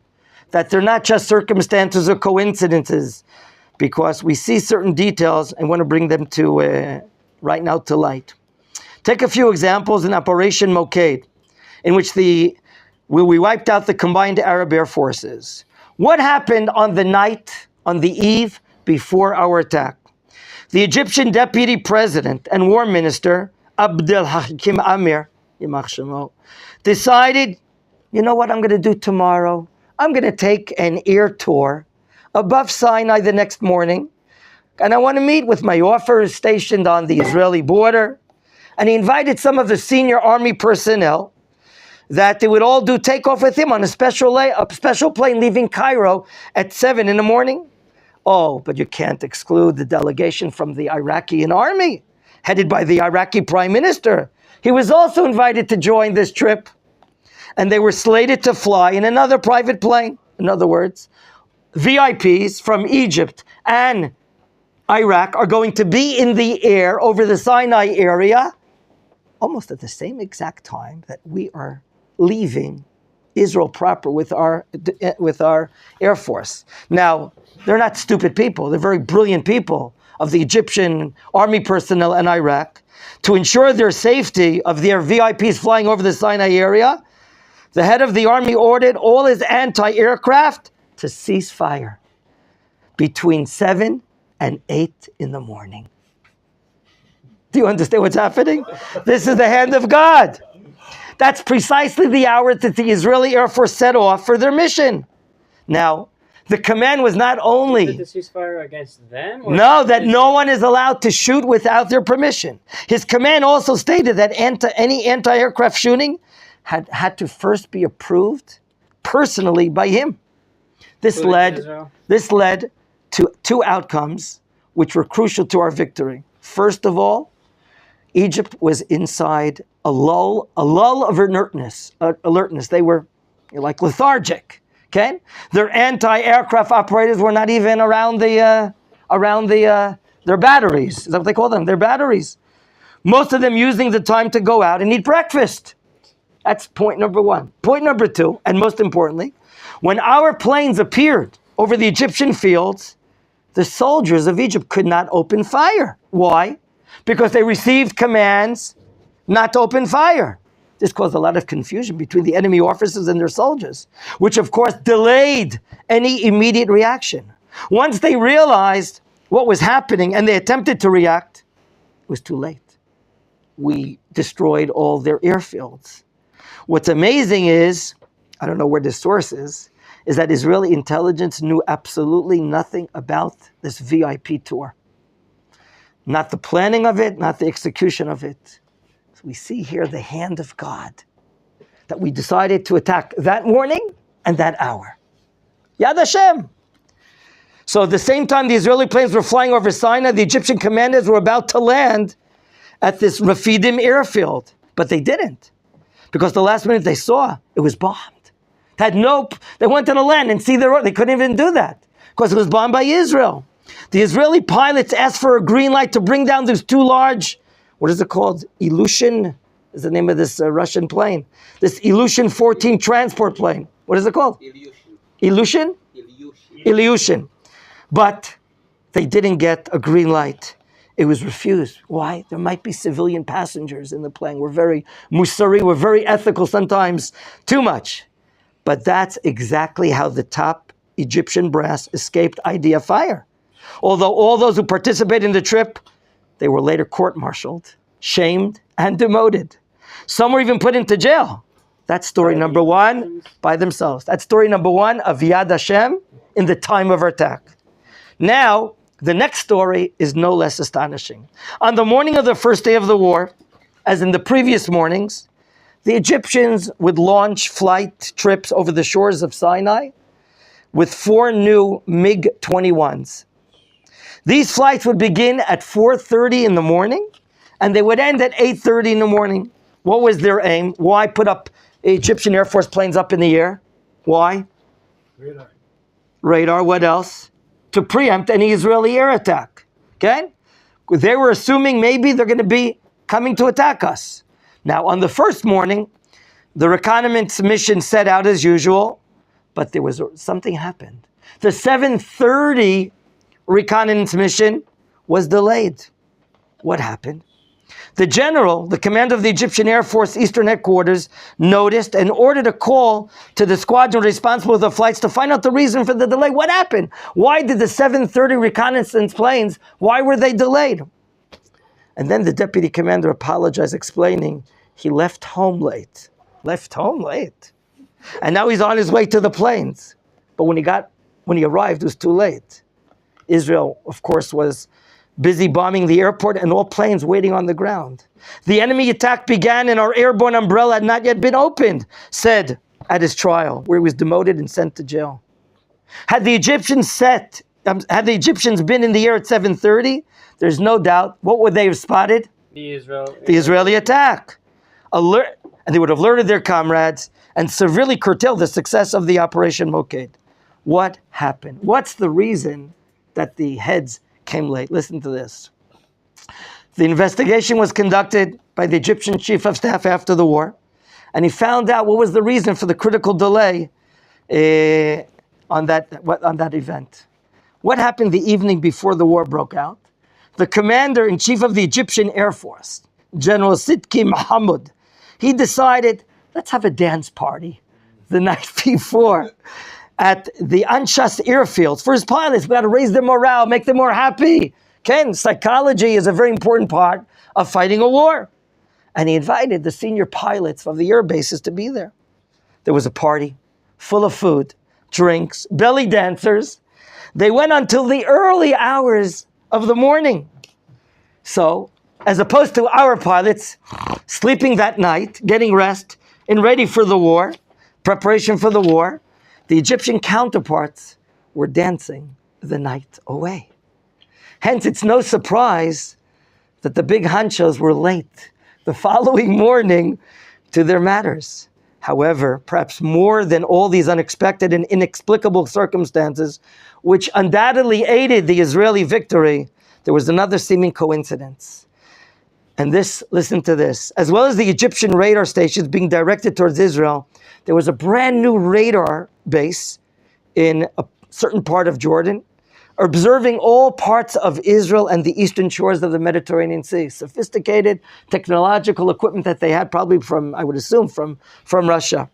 that they're not just circumstances or coincidences, because we see certain details and want to bring them to right now to light. Take a few examples in Operation Mokaid, in which we wiped out the combined Arab air forces. What happened on the night, on the eve before our attack? The Egyptian deputy president and war minister, Abdel Hakim Amir, decided, you know what I'm going to do tomorrow? I'm going to take an air tour above Sinai the next morning, and I want to meet with my officers stationed on the Israeli border. And he invited some of the senior army personnel that they would all do takeoff with him on a special plane leaving Cairo at 7 in the morning. Oh, but you can't exclude the delegation from the Iraqi army, headed by the Iraqi prime minister. He was also invited to join this trip. And they were slated to fly in another private plane. In other words, VIPs from Egypt and Iraq are going to be in the air over the Sinai area almost at the same exact time that we are leaving Israel proper with our Air Force. Now, they're not stupid people. They're very brilliant people of the Egyptian army personnel in Iraq. To ensure their safety of their VIPs flying over the Sinai area, the head of the army ordered all his anti-aircraft to cease fire. between 7 and 8 in the morning. Do you understand what's happening? This is the hand of God. That's precisely the hour that the Israeli Air Force set off for their mission. Now, the command was not only... Did the ceasefire against them? No, that no one is allowed to shoot without their permission. His command also stated that any anti-aircraft shooting had to first be approved personally by him. This led to two outcomes which were crucial to our victory. First of all, Egypt was inside a lull of alertness. They were like lethargic. Okay, their anti-aircraft operators were not even around their batteries. Is that what they call them? Their batteries. Most of them using the time to go out and eat breakfast. That's point number one. Point number two, and most importantly, when our planes appeared over the Egyptian fields, the soldiers of Egypt could not open fire. Why? Because they received commands not to open fire. This caused a lot of confusion between the enemy officers and their soldiers, which of course delayed any immediate reaction. Once they realized what was happening and they attempted to react, it was too late. We destroyed all their airfields. What's amazing is, I don't know where this source is that Israeli intelligence knew absolutely nothing about this VIP tour. Not the planning of it, not the execution of it. So we see here the hand of God, that we decided to attack that morning and that hour. Yad Hashem. So at the same time the Israeli planes were flying over Sinai, the Egyptian commanders were about to land at this Rafidim airfield, but they didn't. Because the last minute they saw, it was bombed. They wanted to land and see they couldn't even do that because it was bombed by Israel. The Israeli pilots asked for a green light to bring down these two large, what is it called? Ilyushin is the name of this Russian plane. This Ilyushin 14 transport plane. What is it called? Ilyushin? Ilyushin. But they didn't get a green light. It was refused. Why? There might be civilian passengers in the plane. We're very musari, we're very ethical, sometimes too much. But that's exactly how the top Egyptian brass escaped idea fire. Although all those who participated in the trip, they were later court-martialed, shamed, and demoted. Some were even put into jail. That's story number one by themselves. That's story number one of Yad Hashem in the time of our attack. Now, the next story is no less astonishing. On the morning of the first day of the war, as in the previous mornings, the Egyptians would launch flight trips over the shores of Sinai with 4 new MiG-21s. These flights would begin at 4:30 in the morning, and they would end at 8:30 in the morning. What was their aim? Why put up Egyptian Air Force planes up in the air? Why? Radar, what else? To preempt any Israeli air attack. Okay? They were assuming maybe they're going to be coming to attack us. Now, on the first morning, the reconnaissance mission set out as usual, but something happened. The 7:30 reconnaissance mission was delayed. What happened? The general, the commander of the Egyptian Air Force Eastern Headquarters, noticed and ordered a call to the squadron responsible for the flights to find out the reason for the delay. What happened? Why did the 7:30 reconnaissance planes, why were they delayed? And then the deputy commander apologized, explaining he left home late. Left home late. And now he's on his way to the planes. But when he arrived, it was too late. Israel, of course, was busy bombing the airport and all planes waiting on the ground. The enemy attack began and our airborne umbrella had not yet been opened, said at his trial, where he was demoted and sent to jail. Had the Egyptians been in the air at 7:30, there's no doubt, what would they have spotted? The Israeli attack. And they would have alerted their comrades and severely curtailed the success of the Operation Brigade. What happened? What's the reason that the heads came late? Listen to this. The investigation was conducted by the Egyptian chief of staff after the war, and he found out what was the reason for the critical delay on that event. What happened the evening before the war broke out? The commander-in-chief of the Egyptian Air Force, General Sidki Mohammed, he decided, let's have a dance party the night before. at the unjust airfields for his pilots. We got to raise their morale, make them more happy. Okay, psychology is a very important part of fighting a war. And he invited the senior pilots of the air bases to be there. There was a party full of food, drinks, belly dancers. They went until the early hours of the morning. So, as opposed to our pilots sleeping that night, getting rest, and ready for the war, preparation for the war, the Egyptian counterparts were dancing the night away. Hence, it's no surprise that the big honchos were late the following morning to their matters. However, perhaps more than all these unexpected and inexplicable circumstances, which undoubtedly aided the Israeli victory, there was another seeming coincidence. And this, listen to this, as well as the Egyptian radar stations being directed towards Israel, there was a brand new radar base in a certain part of Jordan, observing all parts of Israel and the eastern shores of the Mediterranean Sea. Sophisticated technological equipment that they had, probably from, I would assume, from Russia.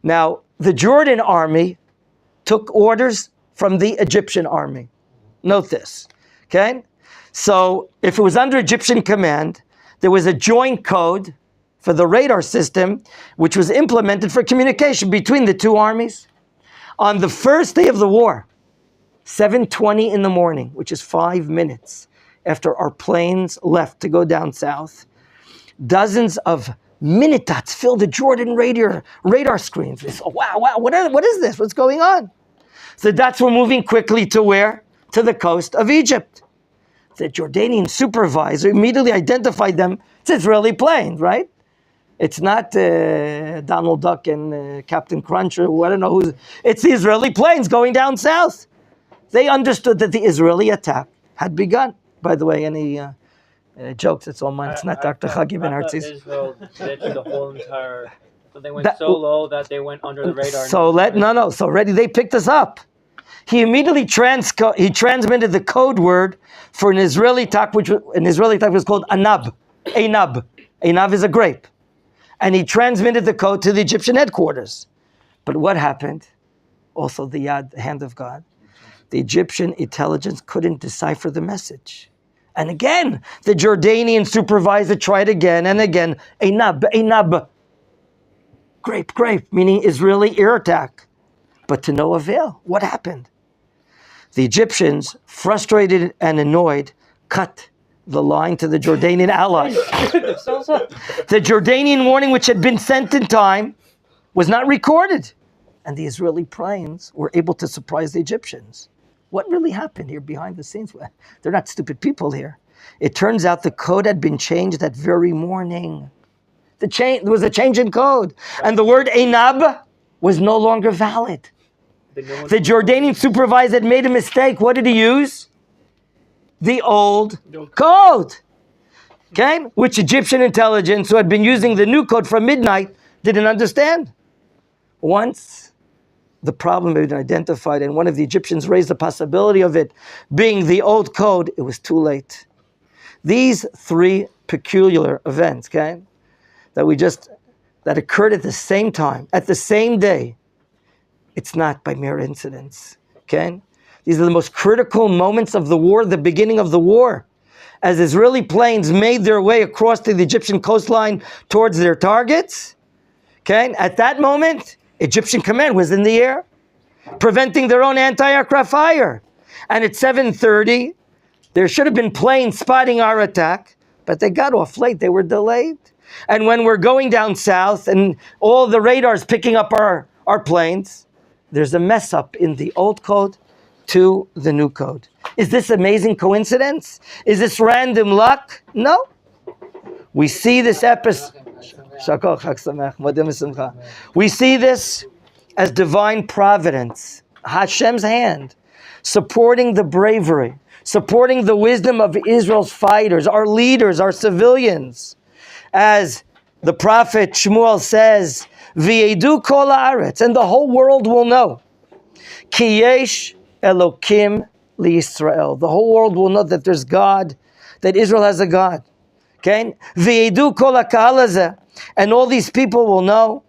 Now, the Jordan army took orders from the Egyptian army. Note this, okay? So, if it was under Egyptian command, there was a joint code for the radar system, which was implemented for communication between the two armies. On the first day of the war, 7:20 in the morning, which is 5 minutes after our planes left to go down south, dozens of Minitats filled the Jordan radar screens. It's, oh, wow, what is this? What's going on? The dots were moving quickly to where? To the coast of Egypt. The Jordanian supervisor immediately identified them as Israeli planes, right? It's not Donald Duck and Captain Crunch, or I don't know who's. It's the Israeli planes going down south. They understood that the Israeli attack had begun. By the way, any jokes, it's all mine. It's not Dr. Chagi Ben Hartzi's. Israel did the whole entire... So they went so low that they went under the radar. So already they picked us up. He immediately transmitted the code word for an Israeli attack, which was called Anab. Anab. Anab is a grape. And he transmitted the code to the Egyptian headquarters. But what happened? Also the hand of God. The Egyptian intelligence couldn't decipher the message. And again, the Jordanian supervisor tried again and again. Anab. Grape, meaning Israeli air attack. But to no avail. What happened? The Egyptians, frustrated and annoyed, cut the line to the Jordanian allies. The Jordanian warning, which had been sent in time, was not recorded. And the Israeli planes were able to surprise the Egyptians. What really happened here behind the scenes? They're not stupid people here. It turns out the code had been changed that very morning. There was a change in code. And the word Einab was no longer valid. The Jordanian supervisor had made a mistake. What did he use? The old code. Okay? Which Egyptian intelligence, who had been using the new code from midnight, didn't understand. Once the problem had been identified and one of the Egyptians raised the possibility of it being the old code, it was too late. These three peculiar events, okay, that occurred at the same time, at the same day, it's not by mere incidents, okay? These are the most critical moments of the war, the beginning of the war. As Israeli planes made their way across to the Egyptian coastline towards their targets, okay? At that moment, Egyptian command was in the air, preventing their own anti-aircraft fire. And at 7:30, there should have been planes spotting our attack, but they got off late, they were delayed. And when we're going down south and all the radars picking up our planes, there's a mess up in the old code to the new code. Is this amazing coincidence? Is this random luck? No. We see this episode. We see this as divine providence, Hashem's hand, supporting the bravery, supporting the wisdom of Israel's fighters, our leaders, our civilians. As the prophet Shmuel says, V'yedu kol haaretz, and the whole world will know. Ki yesh Elokim liYisrael. The whole world will know that there's God, that Israel has a God. Okay? V'yedu kol hakahal hazeh, and all these people will know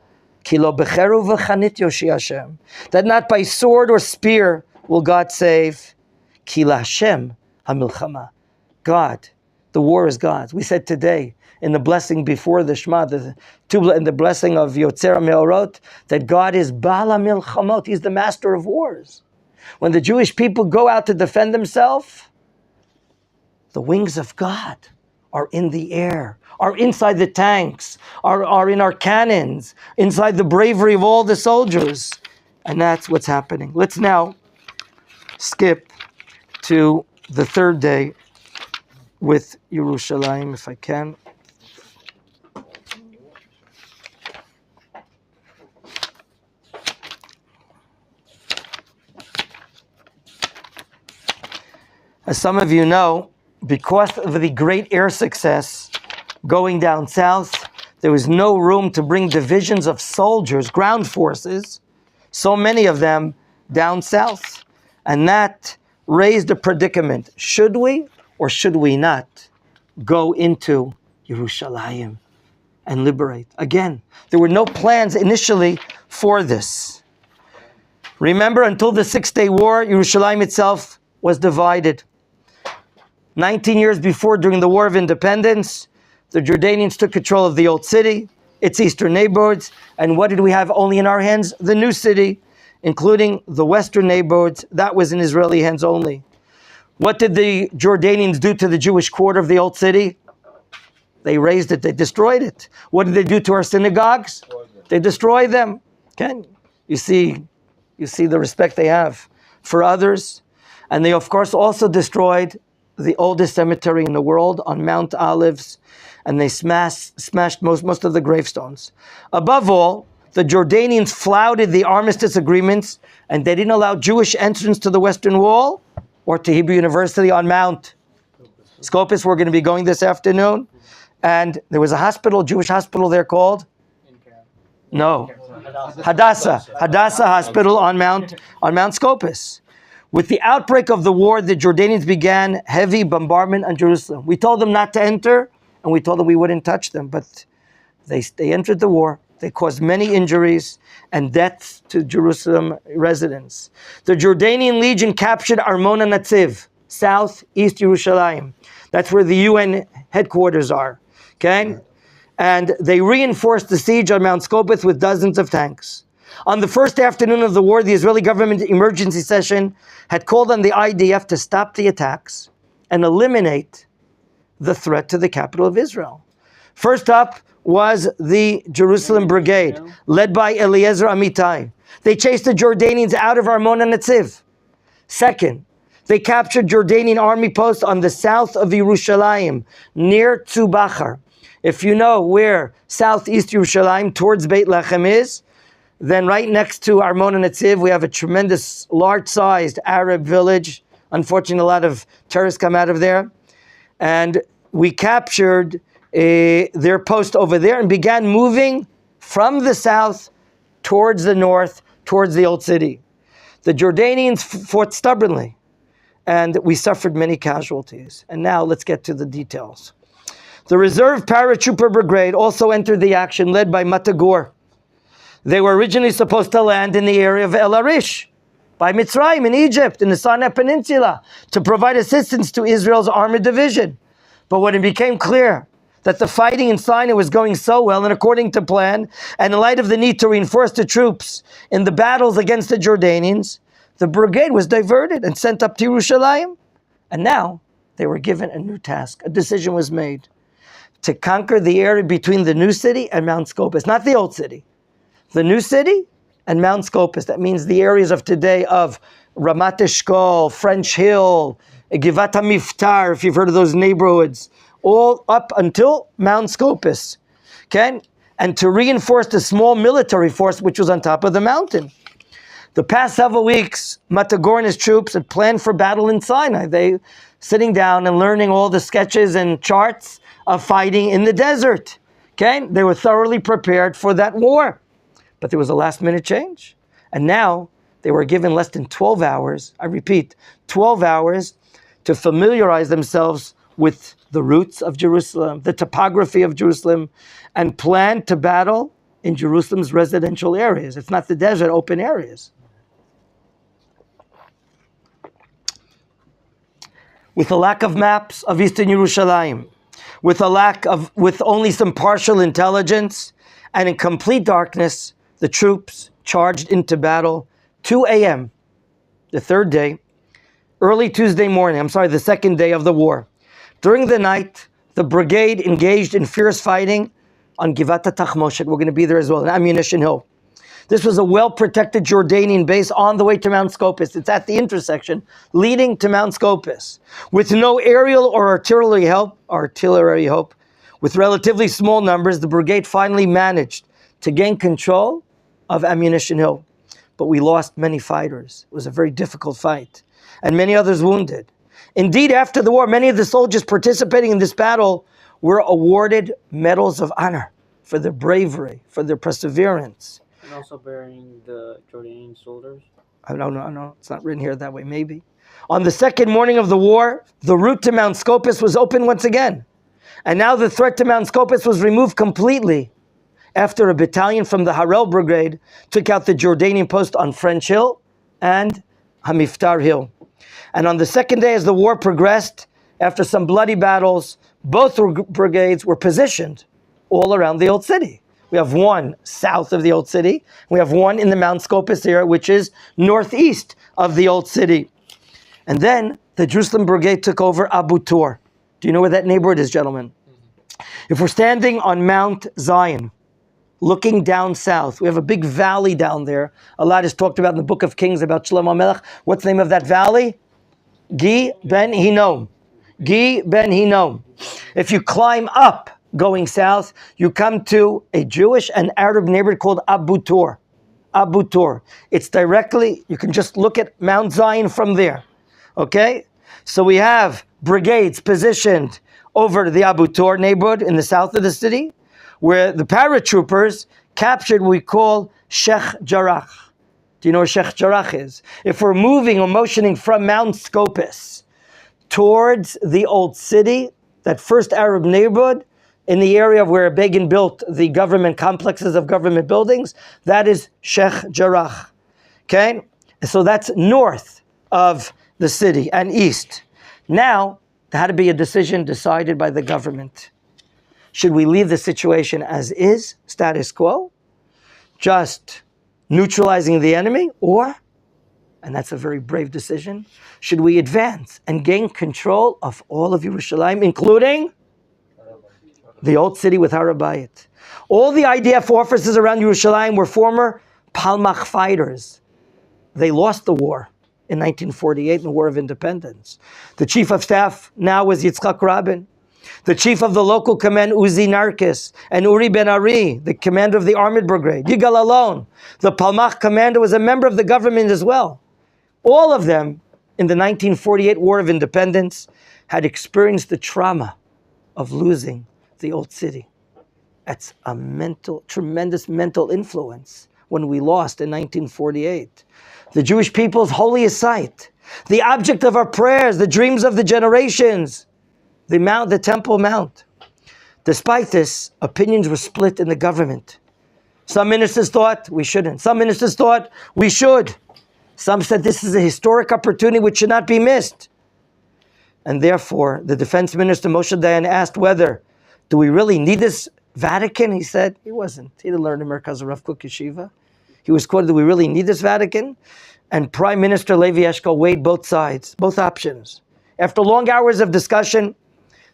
Ki lo becheru v'chanit yoshi Hashem. That not by sword or spear will God save. Ki laHashem hamilchama. God, the war is God's. We said today in the blessing before the Shema, in the blessing of Yotzer HaMeorot, that God is Baal HaMilchamot. He's the master of wars. When the Jewish people go out to defend themselves, the wings of God are in the air, are inside the tanks, are in our cannons, inside the bravery of all the soldiers. And that's what's happening. Let's now skip to the third day with Yerushalayim, if I can. As some of you know, because of the great air success going down south, there was no room to bring divisions of soldiers, ground forces, so many of them down south. And that raised a predicament. Should we or should we not go into Yerushalayim and liberate? Again, there were no plans initially for this. Remember, until the 6-day war, Yerushalayim itself was divided. 19 years before, during the War of Independence, the Jordanians took control of the old city, its eastern neighborhoods, and what did we have only in our hands? The new city, including the western neighborhoods. That was in Israeli hands only. What did the Jordanians do to the Jewish quarter of the old city? They razed it, they destroyed it. What did they do to our synagogues? They destroyed them. Okay? You see the respect they have for others. And they, of course, also destroyed the oldest cemetery in the world on Mount Olives, and they smashed most of the gravestones. Above all, the Jordanians flouted the armistice agreements, and they didn't allow Jewish entrance to the Western Wall or to Hebrew University on Mount Scopus. We're going to be going this afternoon. And there was a hospital, Jewish hospital there called? No. Hadassah Hospital on Mount Scopus. With the outbreak of the war, the Jordanians began heavy bombardment on Jerusalem. We told them not to enter, and we told them we wouldn't touch them, but they entered the war. They caused many injuries and deaths to Jerusalem residents. The Jordanian Legion captured Armon HaNatziv, southeast Yerushalayim. That's where the UN headquarters are. Okay? And they reinforced the siege on Mount Scopus with dozens of tanks. On the first afternoon of the war, the Israeli government emergency session had called on the IDF to stop the attacks and eliminate the threat to the capital of Israel. First up was the Jerusalem Brigade, led by Eliezer Amitai. They chased the Jordanians out of Armon HaNatziv. Second, they captured Jordanian army posts on the south of Yerushalayim, near Tzubachar. If you know where southeast Yerushalayim towards Beit Lechem is, then right next to Armon HaNatziv, we have a tremendous, large-sized Arab village. Unfortunately, a lot of terrorists come out of there. And we captured their post over there and began moving from the south towards the north, towards the old city. The Jordanians fought stubbornly, and we suffered many casualties. And now let's get to the details. The Reserve Paratrooper Brigade also entered the action, led by Matagor. They were originally supposed to land in the area of El Arish, by Mitzrayim in Egypt, in the Sinai Peninsula, to provide assistance to Israel's armored division. But when it became clear that the fighting in Sinai was going so well and according to plan, and in light of the need to reinforce the troops in the battles against the Jordanians, the brigade was diverted and sent up to Yerushalayim. And now they were given a new task. A decision was made to conquer the area between the new city and Mount Scopus, not the old city. The new city and Mount Scopus. That means the areas of today of Ramat Eshkol, French Hill, Givat HaMiftar, if you've heard of those neighborhoods, all up until Mount Scopus. Okay? And to reinforce the small military force which was on top of the mountain. The past several weeks, Matagor and his troops had planned for battle in Sinai. They sitting down and learning all the sketches and charts of fighting in the desert. Okay? They were thoroughly prepared for that war. But there was a last-minute change. And now they were given less than 12 hours, I repeat, 12 hours to familiarize themselves with the routes of Jerusalem, the topography of Jerusalem, and plan to battle in Jerusalem's residential areas. It's not the desert, open areas. With a lack of maps of Eastern Yerushalayim, with only some partial intelligence, and in complete darkness, the troops charged into battle 2 a.m., the third day, early Tuesday morning, the second day of the war. During the night, the brigade engaged in fierce fighting on Givat HaTachmoshet. We're going to be there as well, an ammunition hill. This was a well-protected Jordanian base on the way to Mount Scopus. It's at the intersection leading to Mount Scopus. With no aerial or artillery help, with relatively small numbers, the brigade finally managed to gain control of Ammunition Hill. But we lost many fighters. It was a very difficult fight, and many others wounded. Indeed, after the war, many of the soldiers participating in this battle were awarded medals of honor for their bravery, for their perseverance. And also burying the Jordanian soldiers? I don't know. It's not written here that way, maybe. On the second morning of the war, the route to Mount Scopus was open once again. And now the threat to Mount Scopus was removed completely after a battalion from the Harel Brigade took out the Jordanian post on French Hill and Hamiftar Hill. And on the second day, as the war progressed, after some bloody battles, both brigades were positioned all around the Old City. We have one south of the Old City. We have one in the Mount Scopus area, which is northeast of the Old City. And then the Jerusalem Brigade took over Abu Tor. Do you know where that neighborhood is, gentlemen? If we're standing on Mount Zion, looking down south, we have a big valley down there. A lot is talked about in the Book of Kings about Shlomo Melech. What's the name of that valley? Gi Ben Hinnom. Gi Ben Hinnom. If you climb up going south, you come to a Jewish and Arab neighborhood called Abu Tor. Abu Tor. It's directly, you can just look at Mount Zion from there. Okay? So we have brigades positioned over the Abu Tor neighborhood in the south of the city, where the paratroopers captured what we call Sheikh Jarrah. Do you know where Sheikh Jarrah is? If we're moving or motioning from Mount Scopus towards the Old City, that first Arab neighborhood, in the area of where Begin built the government complexes of government buildings, that is Sheikh Jarrah. Okay? So that's north of the city and east. Now, there had to be a decision decided by the government. Should we leave the situation as is, status quo, just neutralizing the enemy, or, and that's a very brave decision, should we advance and gain control of all of Yerushalayim, including the Old City with Harabayit? All the IDF officers around Yerushalayim were former Palmach fighters. They lost the war in 1948 in the War of Independence. The chief of staff now was Yitzhak Rabin. The chief of the local command, Uzi Narkis, and Uri Ben Ari, the commander of the Armored Brigade. Yigal Alon, the Palmach commander, was a member of the government as well. All of them, in the 1948 War of Independence, had experienced the trauma of losing the Old City. That's a tremendous mental influence when we lost in 1948. The Jewish people's holiest site, the object of our prayers, the dreams of the generations, the Temple Mount. Despite this, opinions were split in the government. Some ministers thought we shouldn't. Some ministers thought we should. Some said this is a historic opportunity which should not be missed. And therefore, the defense minister Moshe Dayan asked whether, do we really need this Vatican? He said he wasn't. He didn't learn in Merkaz Rav Kook Yeshiva. He was quoted, do we really need this Vatican? And Prime Minister Levi Eshkol weighed both sides, both options. After long hours of discussion,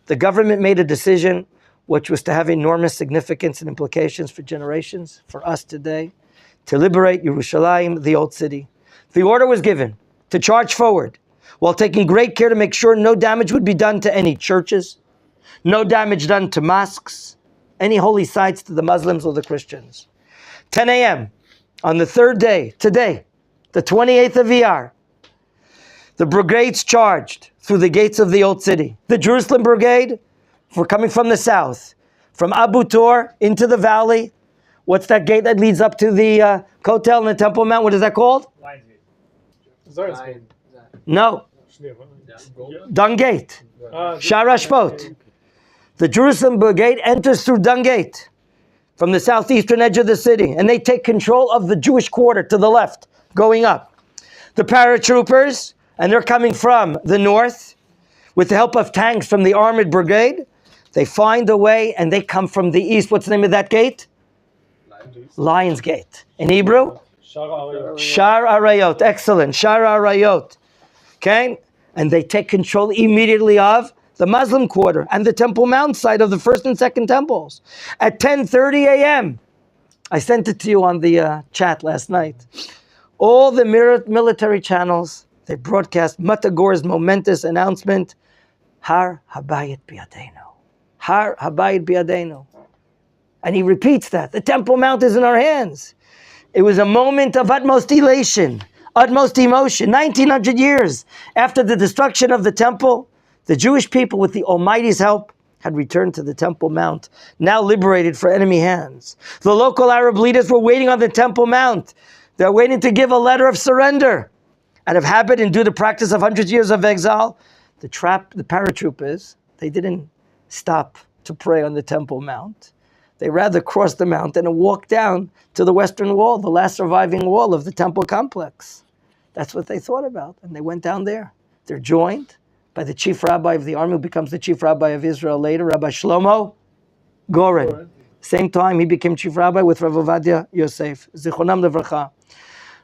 the government made a decision which was to have enormous significance and implications for generations, for us today, to liberate Yerushalayim, the Old City. The order was given to charge forward while taking great care to make sure no damage would be done to any churches, no damage done to mosques, any holy sites to the Muslims or the Christians. 10 a.m. on the third day, today, the 28th of Iyar, the brigades charged through the gates of the Old City. The Jerusalem Brigade, we're coming from the south, from Abu Tor into the valley. What's that gate that leads up to the Kotel and the Temple Mount? What is that called? No. Dung Gate. Shara Shpot. The Jerusalem Brigade enters through Dung Gate. from the southeastern edge of the city, and they take control of the Jewish quarter to the left, going up. The paratroopers, and they're coming from the north, with the help of tanks from the armored brigade, they find a way and they come from the east. What's the name of that gate? Lion's Gate. In Hebrew? Shar Arayot. Excellent. Shar Arayot. Okay? And they take control immediately of the Muslim quarter and the Temple Mount site of the first and second temples. At 10:30 a.m., I sent it to you on the chat last night. All the military channels, they broadcast Matagor's momentous announcement, Har Habayit Biyadenu. Har Habayit Biyadenu. And he repeats that. The Temple Mount is in our hands. It was a moment of utmost elation, utmost emotion. 1900 years after the destruction of the temple, the Jewish people, with the Almighty's help, had returned to the Temple Mount, now liberated for enemy hands. The local Arab leaders were waiting on the Temple Mount. They're waiting to give a letter of surrender. Out of habit and due to practice of hundreds of years of exile, the paratroopers, they didn't stop to pray on the Temple Mount. They rather crossed the mountain and walked down to the western wall, the last surviving wall of the temple complex. That's what they thought about, and they went down there. They're joined by the chief rabbi of the army, who becomes the chief rabbi of Israel later, Rabbi Shlomo Goren. Same time, he became chief rabbi with Rav Ovadia Yosef, Zichronam Levracha.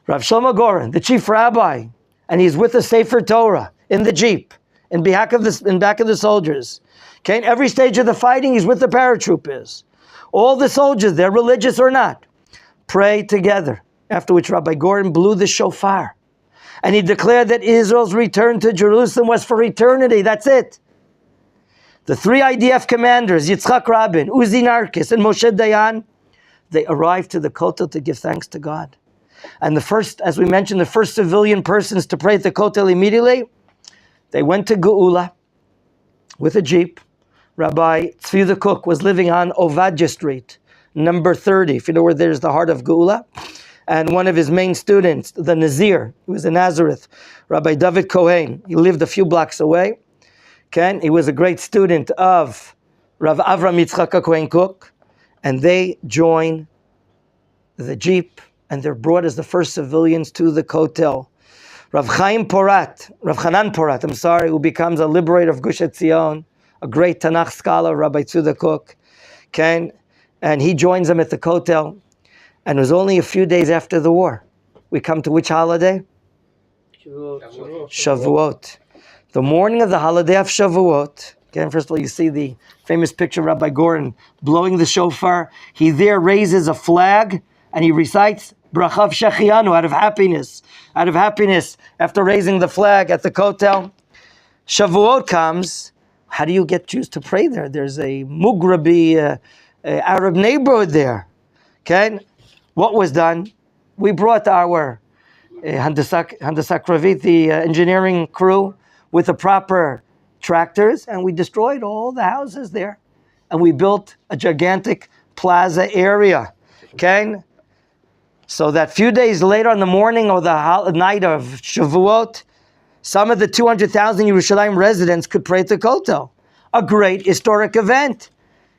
Rav Shlomo Goren, the chief rabbi, and he's with the Sefer Torah in the jeep, in back of the soldiers. Okay, in every stage of the fighting, he's with the paratroopers. All the soldiers, they're religious or not, pray together. After which Rabbi Goren blew the shofar. And he declared that Israel's return to Jerusalem was for eternity. That's it. The three IDF commanders, Yitzchak Rabin, Uzi Narkis, and Moshe Dayan, they arrived to the Kotel to give thanks to God. And the first, as we mentioned, the first civilian persons to pray at the Kotel immediately, they went to Geula with a jeep. Rabbi Tzvi the Cook was living on Ovadia Street, number 30, if you know where there's the heart of Geula. And one of his main students, the Nazir, who was in Nazareth, Rabbi David Cohen, he lived a few blocks away. Okay? He was a great student of Rav Avram Yitzchak Cohen Cook, and they join the jeep, and they're brought as the first civilians to the Kotel. Rav Chanan Porat, who becomes a liberator of Gush Etzion, a great Tanakh scholar, Rabbi Tzvi Cook, okay? And he joins them at the Kotel. And it was only a few days after the war. We come to which holiday? Shavuot. The morning of the holiday of Shavuot. Again, first of all, you see the famous picture of Rabbi Goren blowing the shofar. He there raises a flag and he recites Brachav Shechianu out of happiness. Out of happiness after raising the flag at the Kotel. Shavuot comes. How do you get Jews to pray there? There's a Mughrabi Arab neighborhood there. Okay? What was done? We brought our Handasak Kravit, the engineering crew, with the proper tractors, and we destroyed all the houses there. And we built a gigantic plaza area. Okay? So that few days later, on the morning or the night of Shavuot, some of the 200,000 Yerushalayim residents could pray at the Kotel. A great historic event.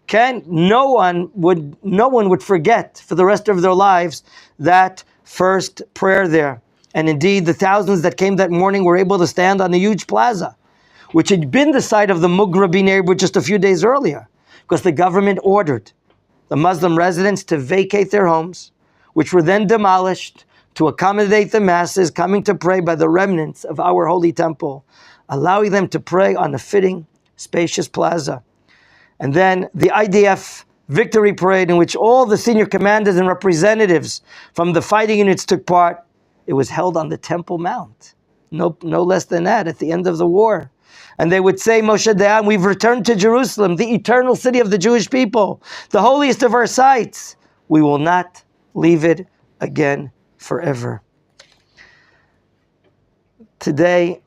Okay? No one would forget for the rest of their lives that first prayer there. And indeed, the thousands that came that morning were able to stand on a huge plaza, which had been the site of the Mughrabi neighborhood just a few days earlier, because the government ordered the Muslim residents to vacate their homes, which were then demolished to accommodate the masses coming to pray by the remnants of our holy temple, allowing them to pray on a fitting, spacious plaza. And then the IDF victory parade, in which all the senior commanders and representatives from the fighting units took part, it was held on the Temple Mount. No less than that, at the end of the war. And they would say, Moshe Dayan, we've returned to Jerusalem, the eternal city of the Jewish people, the holiest of our sites. We will not leave it again forever. Today,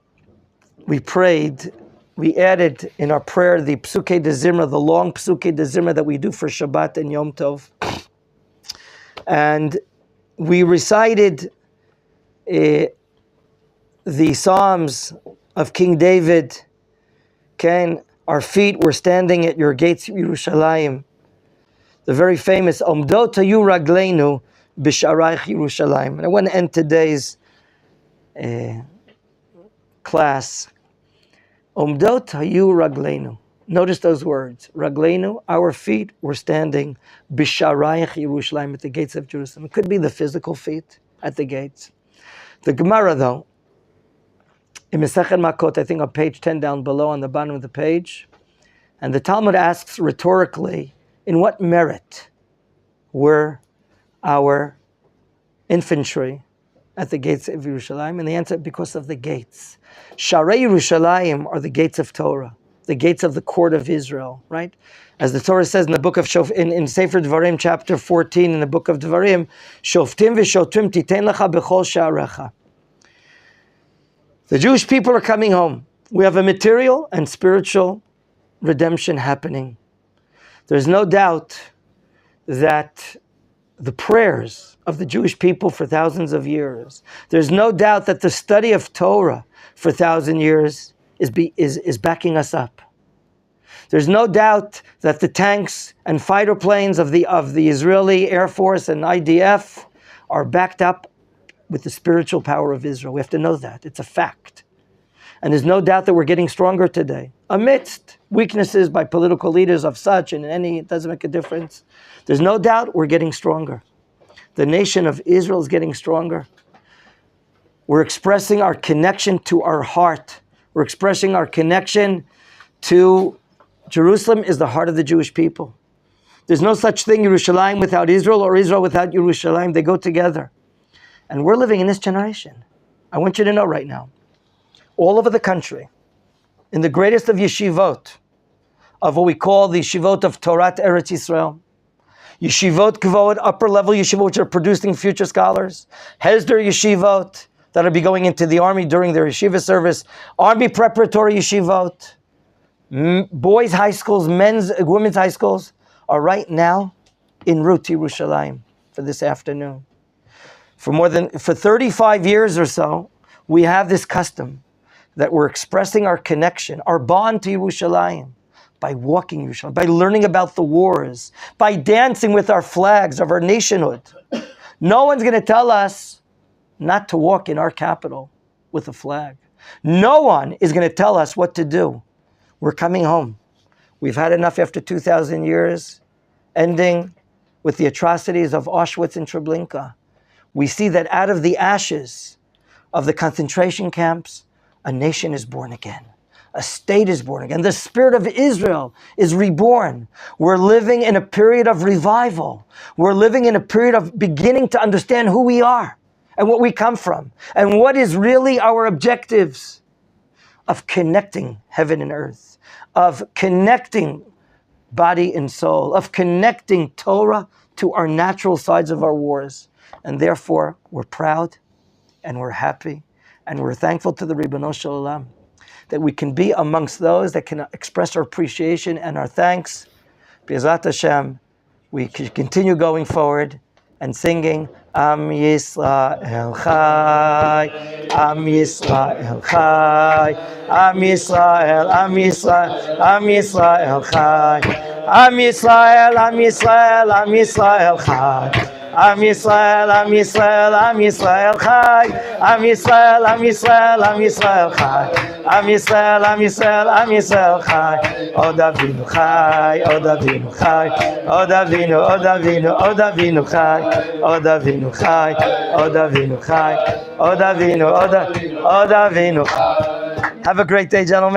we prayed, we added in our prayer the Psukei de Zimra, the long Psukei de Zimra that we do for Shabbat and Yom Tov. And we recited the Psalms of King David. Okay, our feet were standing at your gates, Yerushalayim. the very famous Omdot Hayu Ragleinu B'Sharayich Yerushalayim. And I want to end today's class. Omdot Hayu Ragleinu. Notice those words. Ragleinu, our feet were standing B'Sharayich Yerushalayim, at the gates of Jerusalem. It could be the physical feet at the gates. The Gemara, though, in Masechet Makot, I think on page 10 down below on the bottom of the page, and the Talmud asks rhetorically, in what merit were our infantry at the gates of Yerushalayim? And the answer, because of the gates. Sharei Yerushalayim are the gates of Torah, the gates of the court of Israel, right? As the Torah says in the book of in Sefer Devarim, chapter 14, in the book of Devarim, Shoftim v'shotrim titen lecha b'chol sha'arecha. The Jewish people are coming home. We have a material and spiritual redemption happening. There's no doubt that the prayers of the Jewish people for thousands of years, there's no doubt that the study of Torah for 1,000 years is backing us up. There's no doubt that the tanks and fighter planes of the Israeli Air Force and IDF are backed up with the spiritual power of Israel. We have to know that. It's a fact. And there's no doubt that we're getting stronger today. Amidst weaknesses by political leaders of such, and it doesn't make a difference. There's no doubt we're getting stronger. The nation of Israel is getting stronger. We're expressing our connection to our heart. We're expressing our connection to Jerusalem is the heart of the Jewish people. There's no such thing, Yerushalayim without Israel or Israel without Yerushalayim. They go together. And we're living in this generation. I want you to know right now, all over the country, in the greatest of yeshivot, of what we call the yeshivot of Torah Eretz Yisrael, yeshivot kavod, upper level yeshivot, which are producing future scholars, hesder yeshivot, that will be going into the army during their yeshiva service, army preparatory yeshivot, boys' high schools, women's high schools, are right now en route to Yerushalayim for this afternoon. For 35 years or so, we have this custom that we're expressing our connection, our bond to Yerushalayim, by walking Yerushalayim, by learning about the wars, by dancing with our flags of our nationhood. No one's going to tell us not to walk in our capital with a flag. No one is going to tell us what to do. We're coming home. We've had enough after 2,000 years, ending with the atrocities of Auschwitz and Treblinka. We see that out of the ashes of the concentration camps, a nation is born again. A state is born again. The spirit of Israel is reborn. We're living in a period of revival. We're living in a period of beginning to understand who we are and what we come from and what is really our objectives of connecting heaven and earth, of connecting body and soul, of connecting Torah to our natural sides of our wars. And therefore, we're proud and we're happy and we're thankful to the Ribbono Shel Olam that we can be amongst those that can express our appreciation and our thanks. B'ezrat Hashem, we can continue going forward and singing Am Yisrael Chai, Am Yisrael Chai, Am Yisrael, Am Yisrael, Am Yisrael Chai, Am Yisrael, Am Yisrael, Am Yisrael Chai. Am Yisrael, Am Yisrael, Am Yisrael Chai. Am Yisrael, Am Yisrael, Am Yisrael Chai. Am Yisrael, Am Yisrael, Am Yisrael Chai. Od Avinu Chai, Od Avinu Chai. Od Avinu, Od Avinu, Od Avinu Chai. Od Avinu Chai, Od Avinu Chai. Od Avinu, Od Avinu Chai. Have a great day, gentlemen.